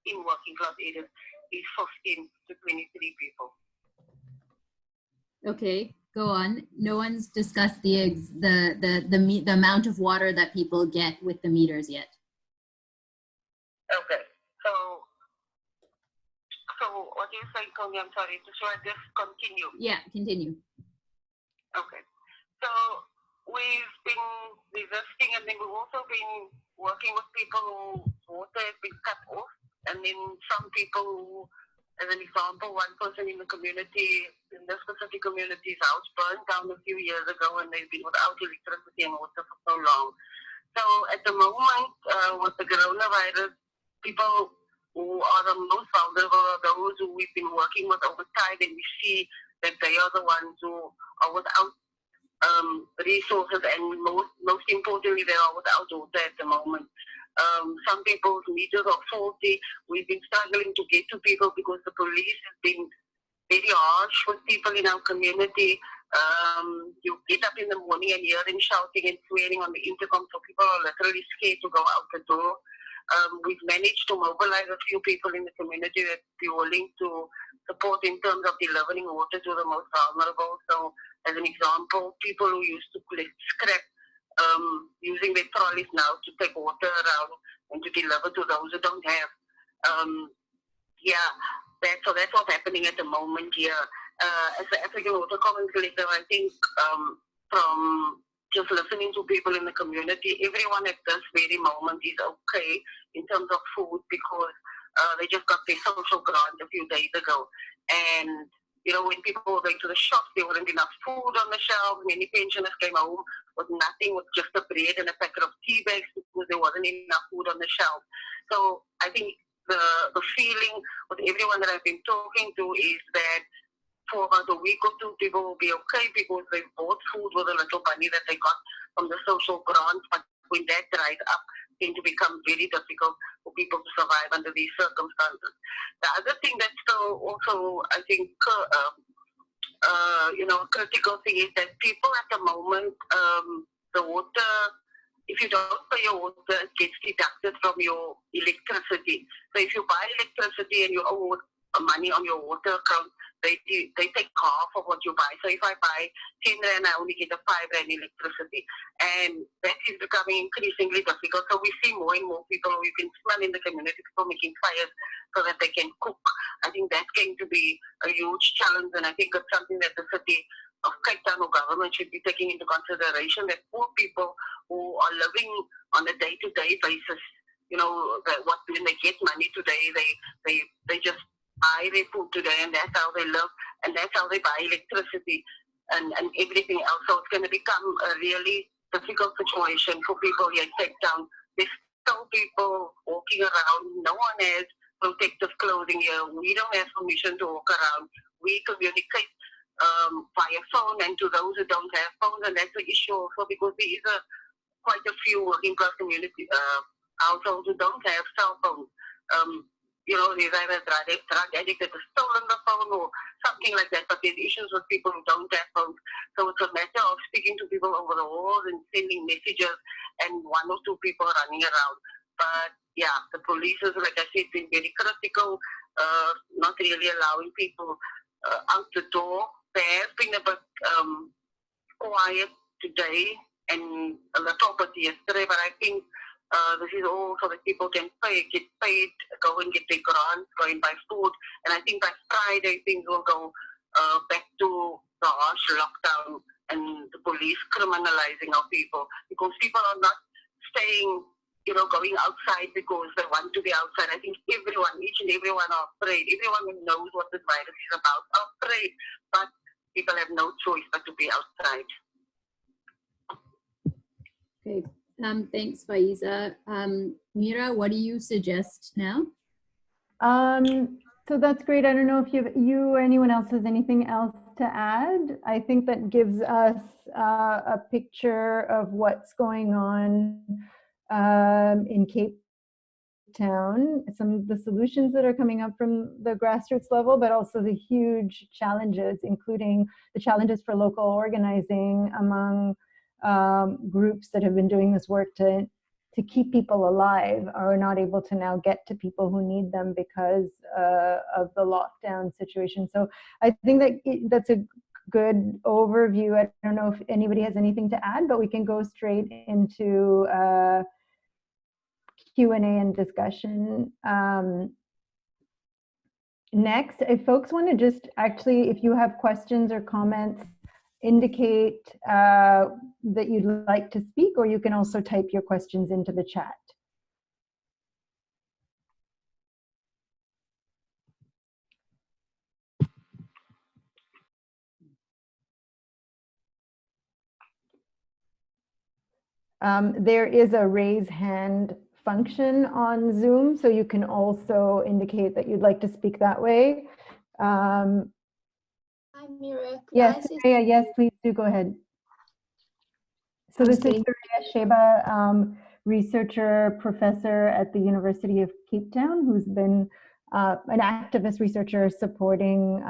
in working class areas, is 15 to 23 people. Okay, go on. No one's discussed the amount of water that people get with the meters yet. Okay, so what do you say, Tony? I'm sorry, should I just continue? Yeah, continue. Okay, so we've been resisting, and then we've also been working with people whose water has been cut off, and then some people who, as an example, one person in the community, in this specific community's house burned down a few years ago, and they've been without electricity and water for so long. So at the moment, with the coronavirus, people who are the most vulnerable are those who we've been working with over time, and we see that they are the ones who are without resources, and most importantly, they are without water at the moment. Some people's meters are faulty. We've been struggling to get to people because the police has been very harsh with people in our community. You get up in the morning and hear them shouting and swearing on the intercom, so people are literally scared to go out the door. We've managed to mobilize a few people in the community that be willing to support in terms of delivering water to the most vulnerable. So, as an example, people who used to collect scrap, using their trolleys now to take water around and to deliver to those who don't have. So that's what's happening at the moment here. As the African Water Commons Collective, I think from just listening to people in the community, everyone at this very moment is okay in terms of food because they just got their social grant a few days ago. And, you know, when people were going to the shops, there wasn't enough food on the shelves. Many pensioners came home with nothing, with just a bread and a packet of tea bags because there wasn't enough food on the shelf. So I think the feeling with everyone that I've been talking to is that for about a week or two, people will be okay because they bought food with a little money that they got from the social grant. But when that dries up, it's going to become very difficult for people to survive under these circumstances. The other thing that's still also, I think, a critical thing is that people at the moment, the water, if you don't pay your water, it gets deducted from your electricity. So if you buy electricity and you owe money on your water account, they take half of what you buy. So if I buy 10 Rand, I only get a 5 Rand electricity. And that is becoming increasingly difficult. So we see more and more people, we can smell in the community, people making fires so that they can cook. I think that's going to be a huge challenge, and I think it's something that the city of Cape Town or government should be taking into consideration, that poor people who are living on a day-to-day basis, you know, when they get money today, they just buy their food today, and that's how they live, and that's how they buy electricity and everything else. So it's going to become a really difficult situation for people here in Cape Town. There's still people walking around. No one has protective clothing here. We don't have permission to walk around. We communicate via phone, and to those who don't have phones, and that's the issue also because there is quite a few working class community households who don't have cell phones. You know, there's either drug addict that has stolen the phone or something like that, but there's issues with people who don't have phones. So it's a matter of speaking to people over the walls and sending messages, and one or two people running around. But yeah, the police is, like I said, been very critical, not really allowing people out the door. They have been a bit quiet today and a little bit yesterday, but I think this is all so that people can get paid, go and get their grants, go and buy food. And I think by Friday things will go back to the harsh lockdown and the police criminalizing our people, because people are not staying, you know, going outside because they want to be outside. I think everyone, each and everyone are afraid. Everyone who knows what this virus is about are afraid, but people have no choice but to be outside. Okay. Thanks, Faeza. Mira, what do you suggest now? So that's great. I don't know if you or anyone else has anything else to add. I think that gives us a picture of what's going on in Cape Town, some of the solutions that are coming up from the grassroots level, but also the huge challenges, including the challenges for local organizing among groups that have been doing this work to keep people alive, are not able to now get to people who need them because of the lockdown situation. So I think that that's a good overview. I don't know if anybody has anything to add, but we can go straight into Q&A and discussion. Next, if folks want to just actually, if you have questions or comments, indicate that you'd like to speak, or you can also type your questions into the chat. There is a raise hand function on Zoom, so you can also indicate that you'd like to speak that way. Hi, Mira. Yes, Maria, yes, please do go ahead. So this is Surya Sheba, researcher, professor at the University of Cape Town, who's been an activist researcher supporting,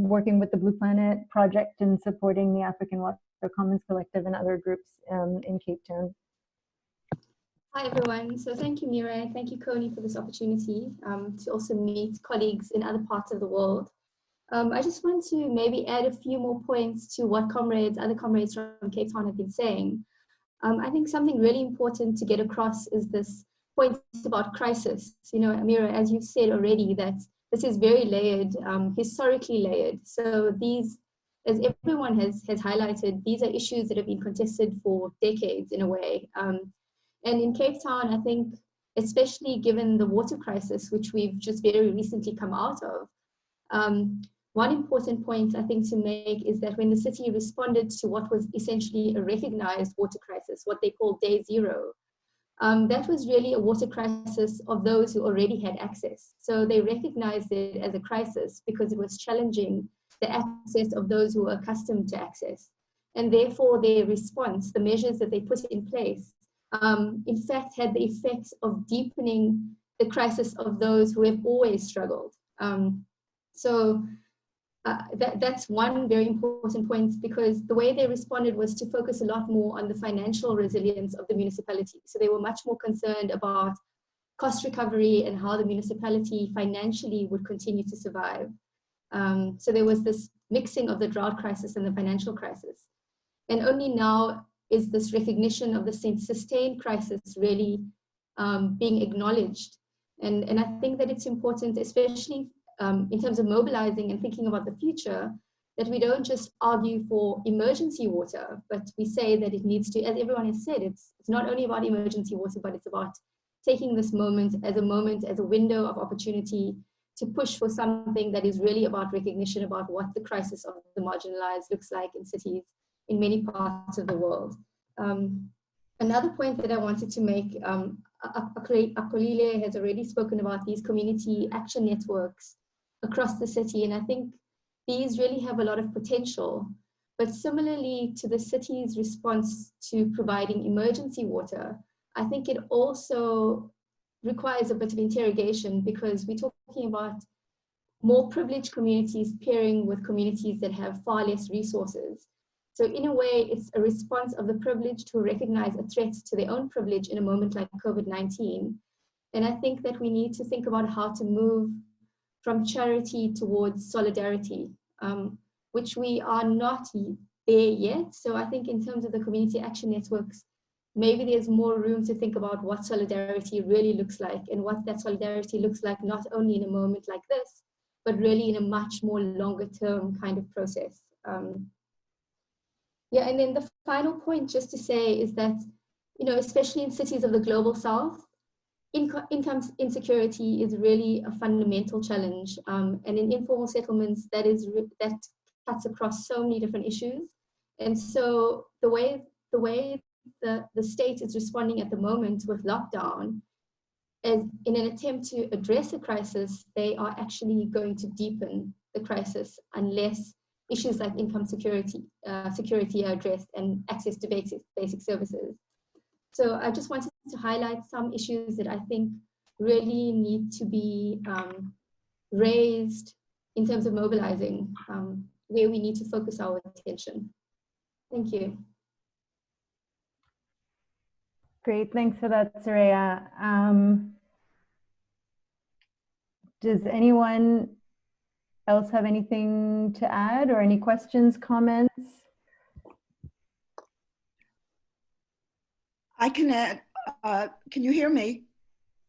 working with the Blue Planet Project and supporting the African Water Commons Collective and other groups in Cape Town. Hi everyone. So thank you, Mira. Thank you, Coney, for this opportunity to also meet colleagues in other parts of the world. I just want to maybe add a few more points to what other comrades from Cape Town have been saying. I think something really important to get across is this point about crisis. You know, Mira, as you've said already, that this is very layered, historically layered. So these, as everyone has highlighted, these are issues that have been contested for decades in a way. And in Cape Town, I think, especially given the water crisis, which we've just very recently come out of, one important point I think to make is that when the city responded to what was essentially a recognized water crisis, what they call day zero, that was really a water crisis of those who already had access. So they recognized it as a crisis because it was challenging the access of those who were accustomed to access. And therefore their response, the measures that they put in place, in fact had the effect of deepening the crisis of those who have always struggled. That's one very important point, because the way they responded was to focus a lot more on the financial resilience of the municipality. So they were much more concerned about cost recovery and how the municipality financially would continue to survive. So there was this mixing of the drought crisis and the financial crisis. And only now is this recognition of the sustained crisis really being acknowledged. And I think that it's important, especially in terms of mobilizing and thinking about the future, that we don't just argue for emergency water, but we say that it needs to, as everyone has said, it's not only about emergency water, but it's about taking this moment, as a window of opportunity to push for something that is really about recognition about what the crisis of the marginalized looks like in cities in many parts of the world. Another point that I wanted to make, Akolile has already spoken about these community action networks across the city, and I think these really have a lot of potential. But similarly to the city's response to providing emergency water, I think it also requires a bit of interrogation, because we're talking about more privileged communities pairing with communities that have far less resources. So in a way, it's a response of the privileged to recognize a threat to their own privilege in a moment like COVID-19. And I think that we need to think about how to move from charity towards solidarity, which we are not there yet. So I think in terms of the community action networks, maybe there's more room to think about what solidarity really looks like, and what that solidarity looks like, not only in a moment like this, but really in a much more longer term kind of process. Yeah, and then the final point just to say is that, you know, especially in cities of the global south, income insecurity is really a fundamental challenge. And in informal settlements, that cuts across so many different issues. And so the way the state is responding at the moment with lockdown, as in an attempt to address a crisis, they are actually going to deepen the crisis unless issues like income security are addressed, and access to basic services. So I just wanted to highlight some issues that I think really need to be raised in terms of mobilizing, where we need to focus our attention. Thank you. Great, thanks for that, Soraya. Does anyone else have anything to add, or any questions, comments? I can add, can you hear me?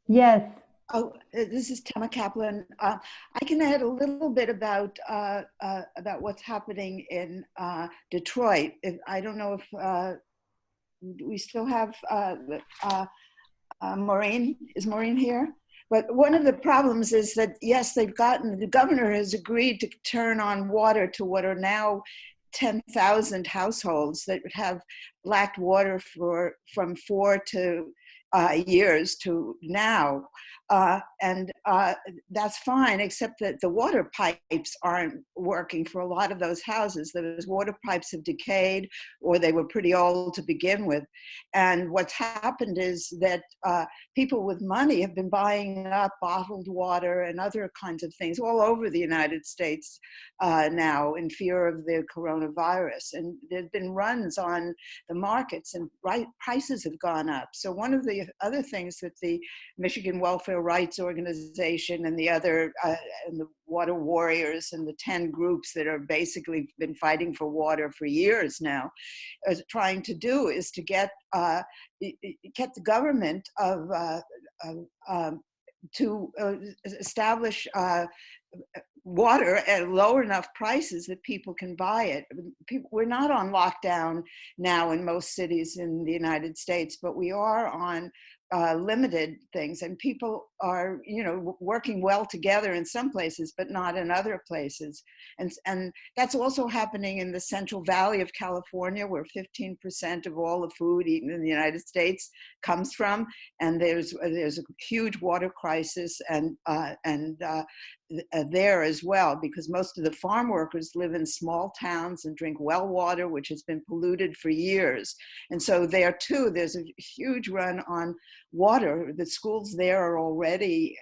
Yes. Oh, this is Tama Kaplan. I can add a little bit about what's happening in Detroit. I don't know if we still have Maureen. Is Maureen here? But one of the problems is that, yes, the governor has agreed to turn on water to what are now 10,000 households that would have lacked water from 4 to years to now. And that's fine, except that the water pipes aren't working for a lot of those houses. Those water pipes have decayed, or they were pretty old to begin with. And what's happened is that people with money have been buying up bottled water and other kinds of things all over the United States now in fear of the coronavirus. And there's been runs on the markets, and prices have gone up. So one of the other things that the Michigan Welfare Rights Organization and the other, and the Water Warriors and the 10 groups that are basically been fighting for water for years now, is trying to do is to get the government to establish water at low enough prices that people can buy it. We're not on lockdown now in most cities in the United States, but we are on limited things, and people are, working well together in some places, but not in other places. And that's also happening in the Central Valley of California, where 15% of all the food eaten in the United States comes from. And there's a huge water crisis there as well, because most of the farm workers live in small towns and drink well water, which has been polluted for years. And so there too, there's a huge run on water. The schools there are already,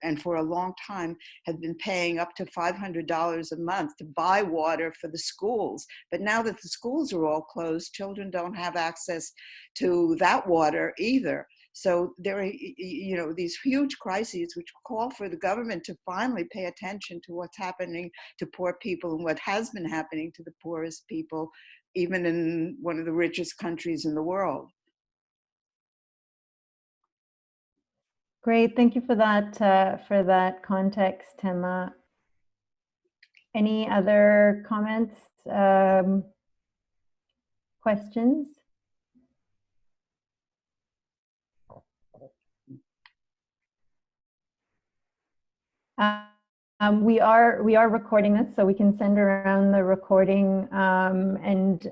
and for a long time, have been paying up to $500 a month to buy water for the schools. But now that the schools are all closed, children don't have access to that water either. So there are, these huge crises which call for the government to finally pay attention to what's happening to poor people and what has been happening to the poorest people, even in one of the richest countries in the world. Great, thank you for that context, Tema. Any other comments, questions? We are recording this, so we can send around the recording, and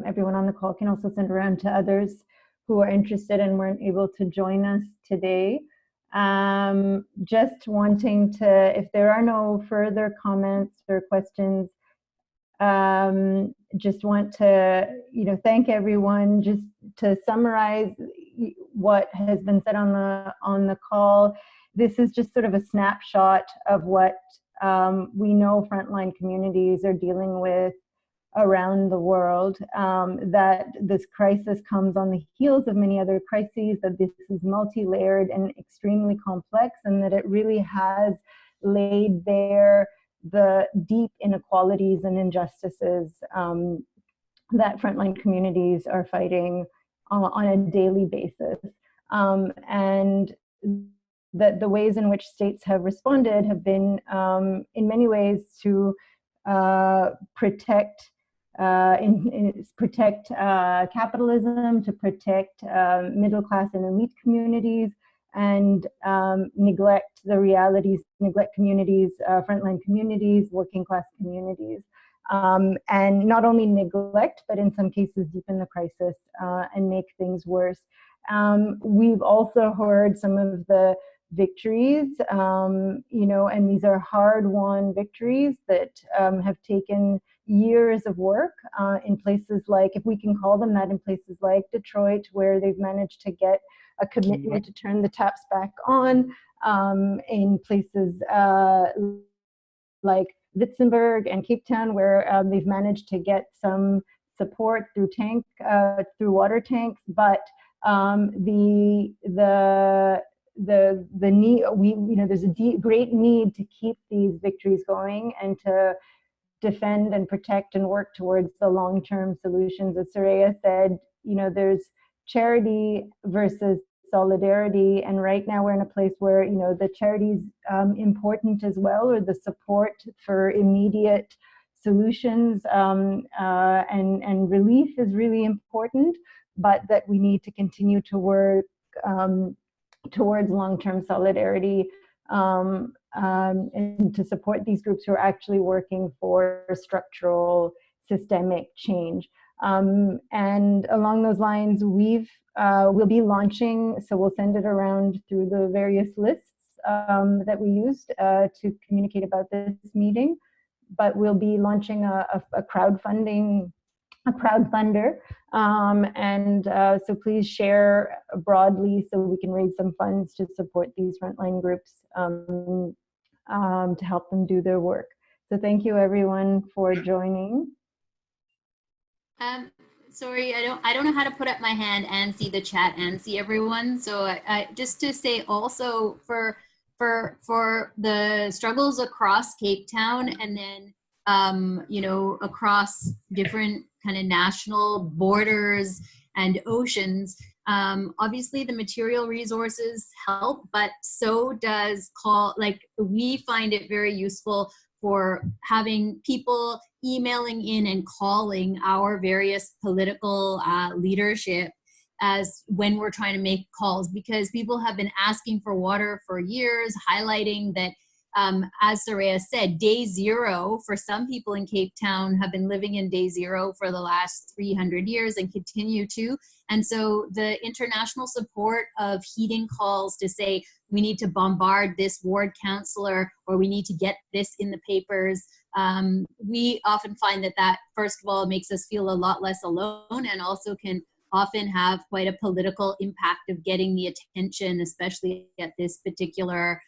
everyone on the call can also send around to others who are interested and weren't able to join us today. Just wanting to, if there are no further comments or questions, just want to, thank everyone. Just to summarize what has been said on the call, this is just sort of a snapshot of what we know frontline communities are dealing with around the world, that this crisis comes on the heels of many other crises, that this is multi-layered and extremely complex, and that it really has laid bare the deep inequalities and injustices that frontline communities are fighting on a daily basis. And that the ways in which states have responded have been, in many ways, to protect capitalism, to protect middle class and elite communities, and neglect the realities, neglect communities, frontline communities, working class communities. And not only neglect, but in some cases deepen the crisis and make things worse. We've also heard some of the victories, and these are hard-won victories that have taken years of work in places like, if we can call them that, in places like Detroit, where they've managed to get a commitment to turn the taps back on, in places like Witzenberg and Cape Town, where they've managed to get some support through water tanks, but the need, there's a great need to keep these victories going and to defend and protect and work towards the long-term solutions. As Soraya said, there's charity versus solidarity, and right now we're in a place where the charity's important as well, or the support for immediate solutions and relief is really important, but that we need to continue to work towards long-term solidarity and to support these groups who are actually working for structural systemic change. And along those lines, we'll be launching, so we'll send it around through the various lists that we used to communicate about this meeting. But we'll be launching a crowdfunder, so please share broadly so we can raise some funds to support these frontline groups to help them do their work. So thank you everyone for joining. Sorry, I don't know how to put up my hand and see the chat and see everyone. So I just to say also for the struggles across Cape Town and then you know, across different kind of national borders and oceans, obviously the material resources help, but so does we find it very useful for having people emailing in and calling our various political leadership as when we're trying to make calls, because people have been asking for water for years, highlighting that, as Soraya said, day zero for some people in Cape Town have been living in day zero for the last 300 years and continue to. And so the international support of heeding calls to say, we need to bombard this ward councillor, or we need to get this in the papers. We often find that first of all makes us feel a lot less alone, and also can often have quite a political impact of getting the attention, especially at this particular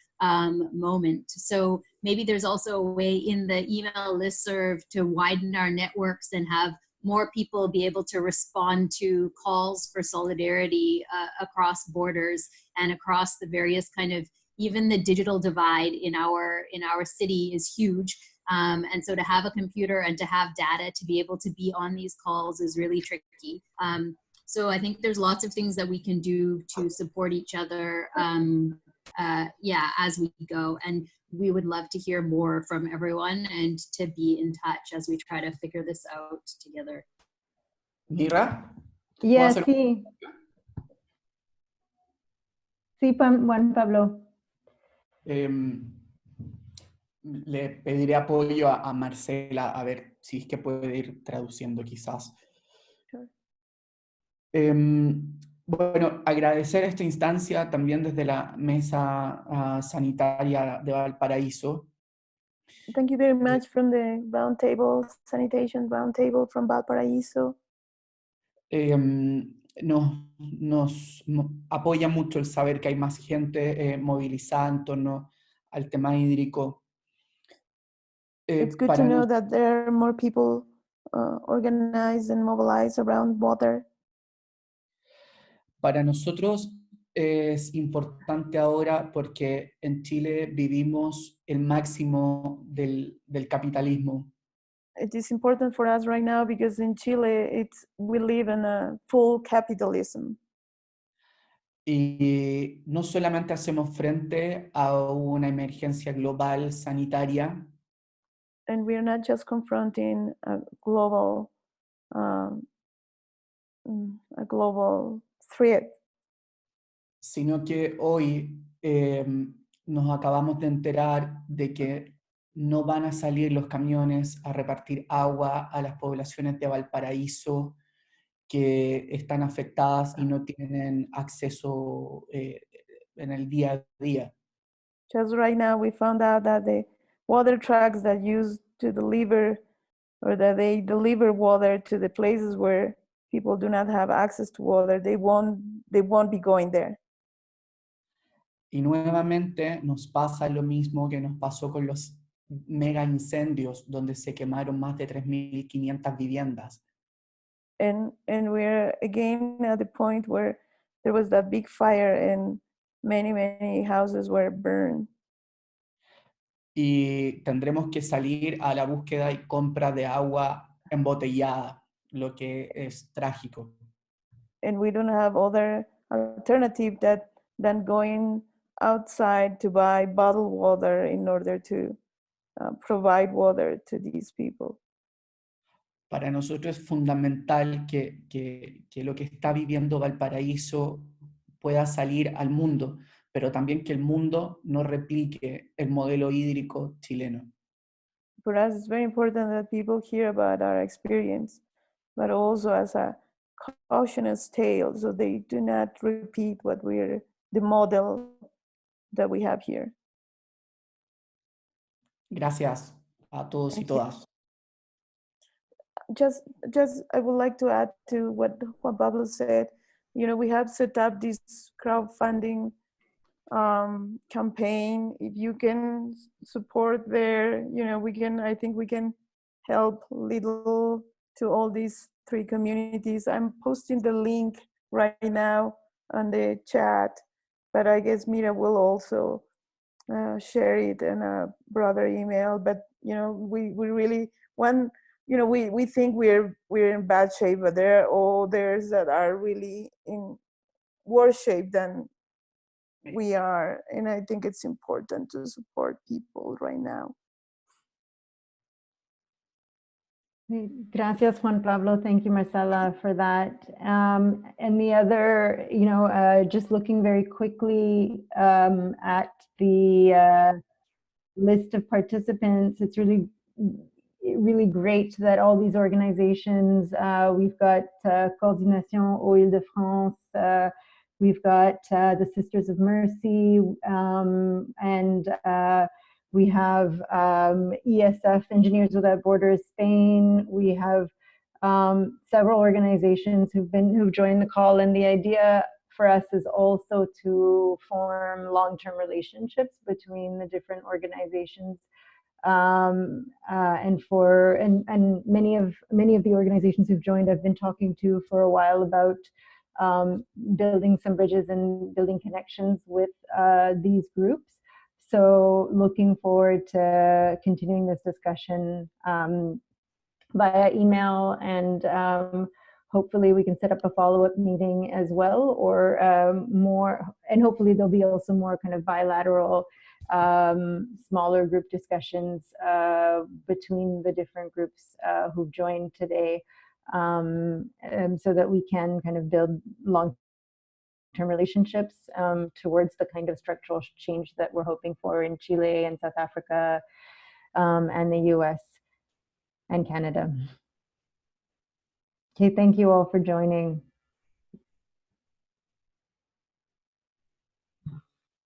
moment. So maybe there's also a way in the email listserv to widen our networks and have more people be able to respond to calls for solidarity across borders and across the various kind of, even the digital divide in our city is huge. And so to have a computer and to have data to be able to be on these calls is really tricky. So I think there's lots of things that we can do to support each other as we go. And we would love to hear more from everyone and to be in touch as we try to figure this out together. Mira? Yeah, sí. Sí, Juan Pablo. Le pediré apoyo a Marcela a ver si es que puede ir traduciendo quizás. Sure. Bueno, agradecer esta instancia también desde la mesa sanitaria de Valparaíso. Thank you very much from the Roundtable, Sanitation Roundtable from Valparaiso. Nos apoya mucho el saber que hay más gente movilizada en torno al tema hídrico. It's good to know that there are more people organized and mobilized around water. Para nosotros es importante ahora porque en Chile vivimos el máximo del capitalismo. It is important for us right now because in Chile we live in a full capitalism. Y no solamente hacemos frente a una emergencia global sanitaria, And we are not just confronting a global threat, sino que hoy nos acabamos de enterar de que no van a salir los camiones a repartir agua a las poblaciones de Valparaíso que están afectadas y no tienen acceso en el día a día. Just right now we found out that the water trucks that used to deliver, or that they deliver water to the places where people do not have access to water, they won't be going there. Y nuevamente nos pasa lo mismo que nos pasó con los mega incendios donde se quemaron más de 3.500 viviendas. And we're again at the point where there was that big fire and many houses were burned. Y tendremos que salir a la búsqueda y compra de agua embotellada, lo que es trágico. And we don't have other alternative than going outside to buy bottled water in order to provide water to these people. Para nosotros es fundamental que lo que está viviendo Valparaíso pueda salir al mundo, pero también que el mundo no replique el modelo hídrico chileno. For us, it's very important that people hear about our experience, but also as a cautionous tale, so they do not repeat what the model that we have here. Gracias a todos y todas. Just I would like to add to what Juan Pablo said. You know, we have set up this crowdfunding campaign. If you can support there, you know, I think we can help little to all these 3 communities. I'm posting the link right now on the chat, but I guess Mira will also share it in a broader email. But you know, we really want, you know, we think we're in bad shape, but there are others that are really in worse shape than we are, and I think it's important to support people right now. Gracias, Juan Pablo. Thank you, Marcela, for that. And the other, you know, just looking very quickly at the list of participants, it's really great that all these organizations, we've got Coordination aux Îles-de-France, we've got the Sisters of Mercy, and we have ESF, Engineers Without Borders Spain. We have several organizations who've joined the call, and the idea for us is also to form long-term relationships between the different organizations. And many of the organizations who've joined I've been talking to for a while about building some bridges and building connections with these groups. So looking forward to continuing this discussion via email, and hopefully we can set up a follow-up meeting as well, or more, and hopefully there'll be also more kind of bilateral smaller group discussions between the different groups who've joined today, so that we can kind of build long-term relationships towards the kind of structural change that we're hoping for in Chile and South Africa and the US and Canada. Okay, thank you all for joining.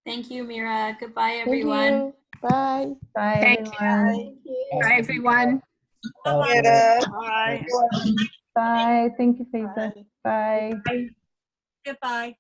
Thank you, Mira. Goodbye, everyone. Bye. Bye, everyone. Bye, everyone. Bye. Bye. Thank you, Faeza. Bye. Goodbye.